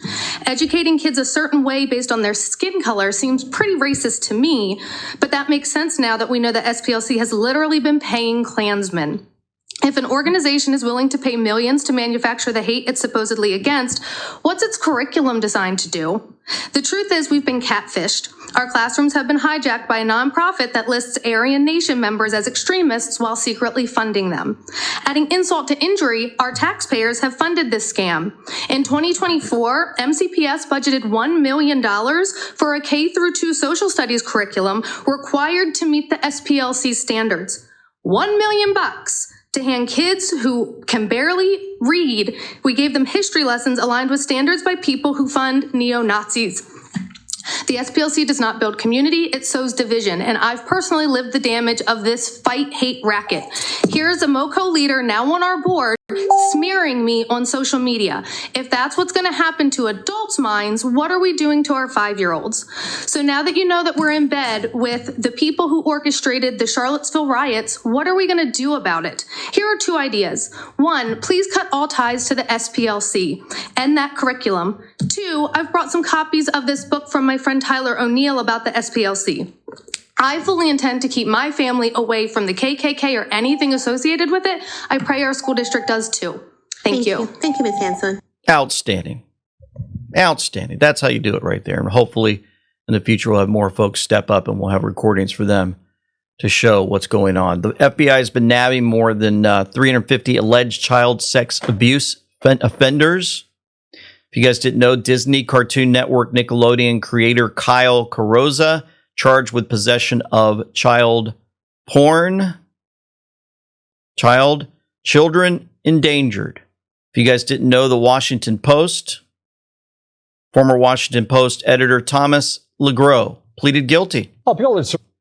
Educating kids a certain way based on their skin color seems pretty racist to me, but that makes sense now that we know that SPLC has literally been paying Klansmen. If an organization is willing to pay millions to manufacture the hate it's supposedly against, what's its curriculum designed to do? The truth is we've been catfished. Our classrooms have been hijacked by a nonprofit that lists Aryan Nation members as extremists while secretly funding them. Adding insult to injury, our taxpayers have funded this scam. In 2024, MCPS budgeted $1 million for a K-2 social studies curriculum required to meet the SPLC standards. $1 million to hand kids who can barely read. We gave them history lessons aligned with standards by people who fund neo-Nazis. The SPLC does not build community, it sows division, and I've personally lived the damage of this fight-hate racket. Here's a MoCo leader now on our board smearing me on social media. If that's what's going to happen to adults' minds, what are we doing to our 5-year-olds? So now that you know that we're in bed with the people who orchestrated the Charlottesville riots, what are we going to do about it? Here are 2 ideas. 1, please cut all ties to the SPLC. End that curriculum. 2, I've brought some copies of this book from my friend Tyler O'Neill about the SPLC. I fully intend to keep my family away from the KKK or anything associated with it. I pray our school district does too. Thank you. Thank you, Ms. Hanson. Outstanding. Outstanding. That's how you do it right there. And hopefully in the future we'll have more folks step up and we'll have recordings for them to show what's going on. The FBI has been nabbing more than 350 alleged child sex abuse offenders. If you guys didn't know, Disney, Cartoon Network, Nickelodeon creator Kyle Carrozza charged with possession of child porn. Children endangered. If you guys didn't know, the Washington Post, former Washington Post editor Thomas LeGros pleaded guilty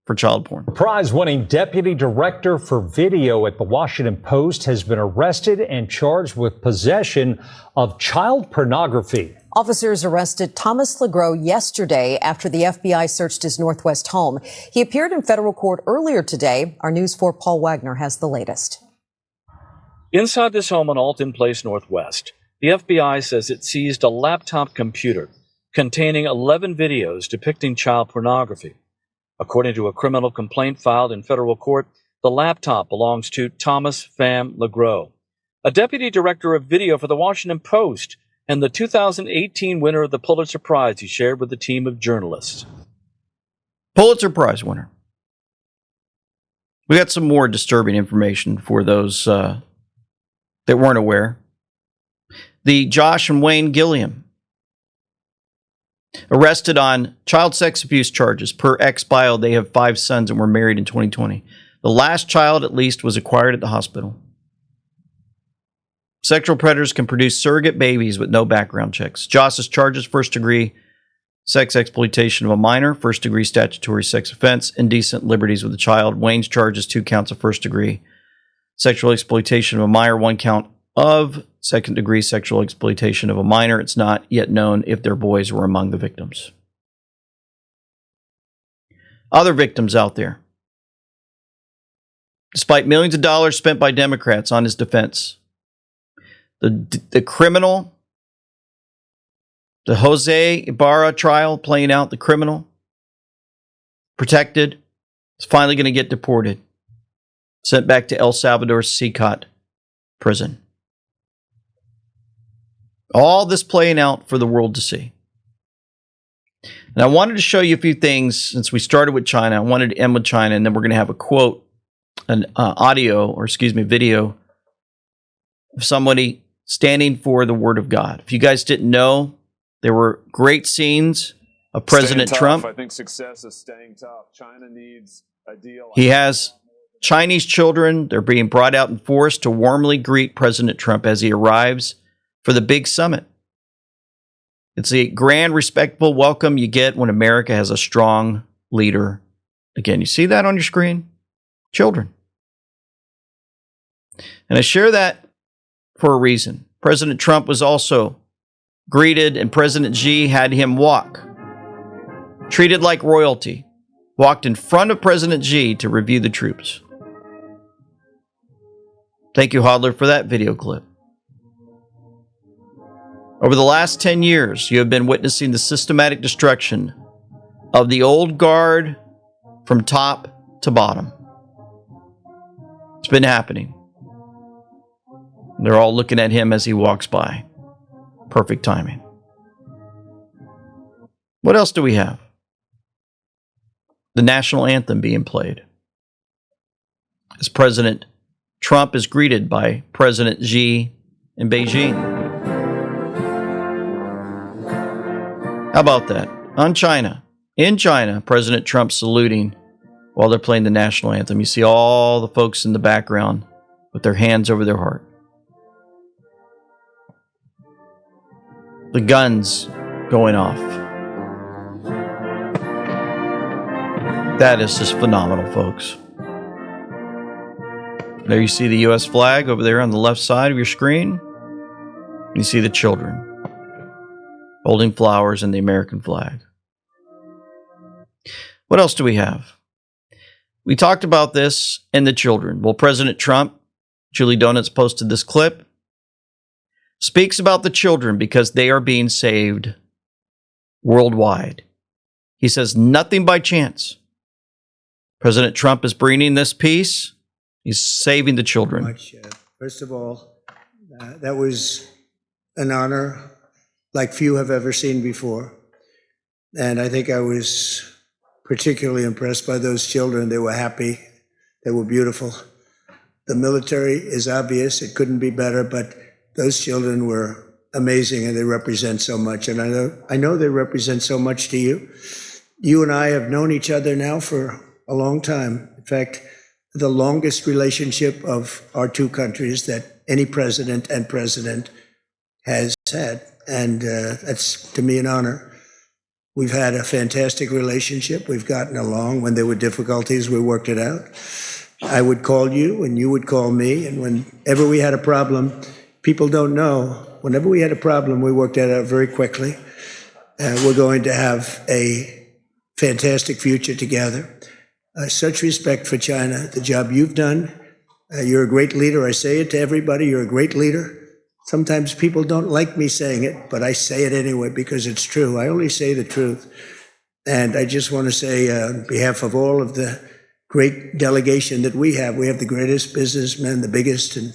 for child porn. Prize-winning deputy director for video at the Washington Post has been arrested and charged with possession of child pornography. Officers arrested Thomas LeGros yesterday after the FBI searched his Northwest home. He appeared in federal court earlier today. Our News 4 Paul Wagner has the latest. Inside this home on Alton Place Northwest, the FBI says it seized a laptop computer containing 11 videos depicting child pornography. According to a criminal complaint filed in federal court, the laptop belongs to Thomas Pham LeGros, a deputy director of video for the Washington Post and the 2018 winner of the Pulitzer Prize he shared with a team of journalists. Pulitzer Prize winner. We got some more disturbing information for those that weren't aware. The Josh and Wayne Gilliam, arrested on child sex abuse charges. Per ex-bio, they have 5 sons and were married in 2020. The last child, at least, was acquired at the hospital. Sexual predators can produce surrogate babies with no background checks. Josh's charges: first-degree sex exploitation of a minor, first-degree statutory sex offense, indecent liberties with a child. Wayne's charges: 2 counts of first-degree sexual exploitation of a minor, 1 count of second-degree sexual exploitation of a minor. It's not yet known if their boys were among the victims. Other victims out there. Despite millions of dollars spent by Democrats on his defense, the criminal, the Jose Ibarra trial playing out, the criminal, protected, is finally going to get deported. Sent back to El Salvador's Secot prison. All this playing out for the world to see. And I wanted to show you a few things since we started with China. I wanted to end with China, and then we're going to have a quote, an video of somebody standing for the word of God. If you guys didn't know, there were great scenes of President Trump. I think success is staying tough. China needs a deal. He has Chinese children. They're being brought out in force to warmly greet President Trump as he arrives for the big summit. It's a grand, respectful welcome you get when America has a strong leader. Again, you see that on your screen? Children. And I share that for a reason. President Trump was also greeted, and President Xi had him walk. Treated like royalty. Walked in front of President Xi to review the troops. Thank you, Hodler, for that video clip. Over the last 10 years, you have been witnessing the systematic destruction of the old guard from top to bottom. It's been happening. They're all looking at him as he walks by. Perfect timing. What else do we have? The national anthem being played as President Trump is greeted by President Xi in Beijing. How about that? On China. In China, President Trump saluting while they're playing the national anthem. You see all the folks in the background with their hands over their heart. The guns going off. That is just phenomenal, folks. There you see the U.S. flag over there on the left side of your screen. You see the children holding flowers and the American flag. What else do we have? We talked about this and the children. Well, President Trump, Julie Donuts posted this clip, speaks about the children because they are being saved worldwide. He says nothing by chance. President Trump is bringing this peace. He's saving the children. First of all, that was an honor like few have ever seen before. And I think I was particularly impressed by those children. They were happy. They were beautiful. The military is obvious. It couldn't be better, but those children were amazing, and they represent so much. And I know they represent so much to you. You and I have known each other now for a long time. In fact, the longest relationship of our two countries that any president and president has had. And that's, to me, an honor. We've had a fantastic relationship. We've gotten along. When there were difficulties, we worked it out. I would call you, and you would call me. And whenever we had a problem, people don't know, whenever we had a problem, we worked that out very quickly. We're going to have a fantastic future together. Such respect for China, the job you've done. You're a great leader. I say it to everybody. You're a great leader. Sometimes people don't like me saying it, but I say it anyway because it's true. I only say the truth. And I just want to say on behalf of all of the great delegation that we have the greatest businessmen, the biggest, and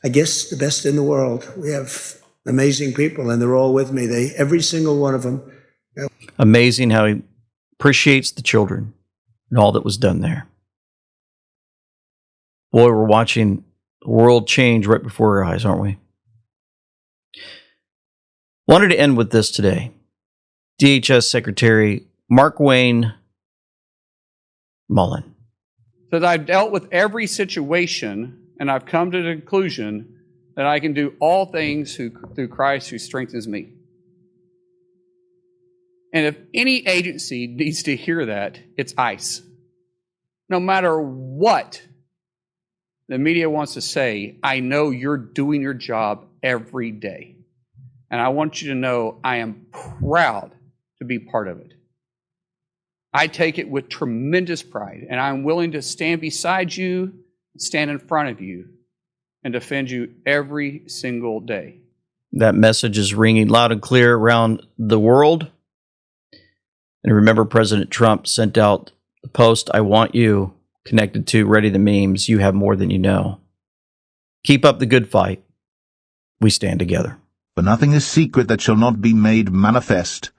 I guess the best in the world. We have amazing people, and they're all with me. Every single one of them. Amazing how he appreciates the children and all that was done there. Boy, we're watching the world change right before our eyes, aren't we? Wanted to end with this today. DHS Secretary Mark Wayne Mullen. That I've dealt with every situation, and I've come to the conclusion that I can do all things through Christ who strengthens me. And if any agency needs to hear that, it's ICE. No matter what the media wants to say, I know you're doing your job every day. And I want you to know I am proud to be part of it. I take it with tremendous pride, and I'm willing to stand beside you, stand in front of you, and defend you every single day. That message is ringing loud and clear around the world. And remember, President Trump sent out the post, I want you, connected to Ready the Memes. You have more than you know. Keep up the good fight. We stand together. For nothing is secret that shall not be made manifest,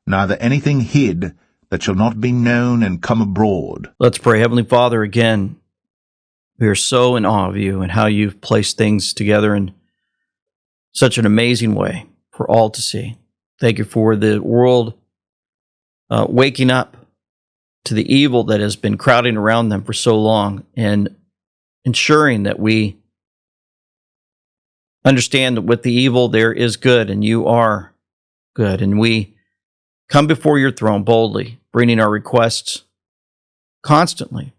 neither anything hid that shall not be known and come abroad. Let's pray. Heavenly Father, again, we are so in awe of you and how you've placed things together in such an amazing way for all to see. Thank you for the world waking up to the evil that has been crowding around them for so long and ensuring that we understand that with the evil there is good and you are good. And we come before your throne boldly, bringing our requests constantly,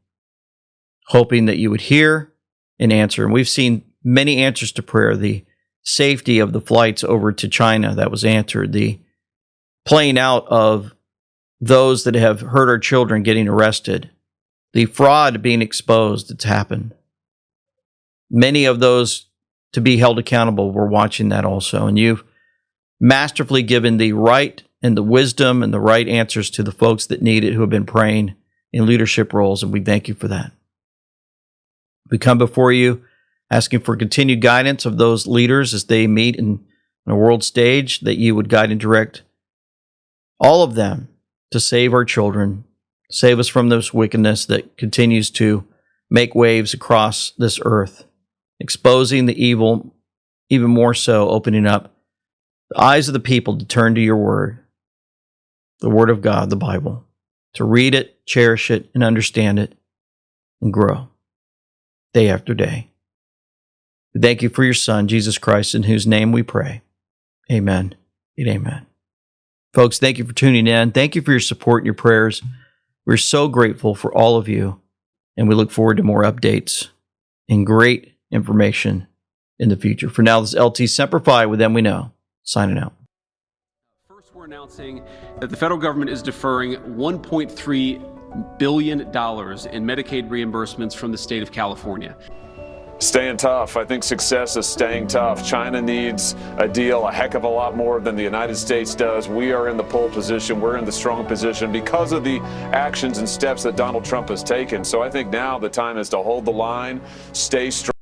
hoping that you would hear and answer. And we've seen many answers to prayer. The safety of the flights over to China that was answered. The playing out of those that have hurt our children getting arrested. The fraud being exposed that's happened. Many of those to be held accountable, we're watching that also. And you've masterfully given the right and the wisdom and the right answers to the folks that need it who have been praying in leadership roles, and we thank you for that. We come before you asking for continued guidance of those leaders as they meet in a world stage, that you would guide and direct all of them to save our children, save us from this wickedness that continues to make waves across this earth, exposing the evil, even more so opening up the eyes of the people to turn to your word, the word of God, the Bible, to read it, cherish it, and understand it, and grow day after day. We thank you for your Son, Jesus Christ, in whose name we pray. Amen and amen. Folks, thank you for tuning in. Thank you for your support and your prayers. We're so grateful for all of you, and we look forward to more updates and great information in the future. For now, this is LT Semper Fi with Them We Know, signing out. First, we're announcing that the federal government is deferring $1.3 billion in Medicaid reimbursements from the state of California. Staying tough. I think success is staying tough. China needs a deal a heck of a lot more than the United States does. We are in the pole position. We're in the strong position because of the actions and steps that Donald Trump has taken. So I think now the time is to hold the line, stay strong.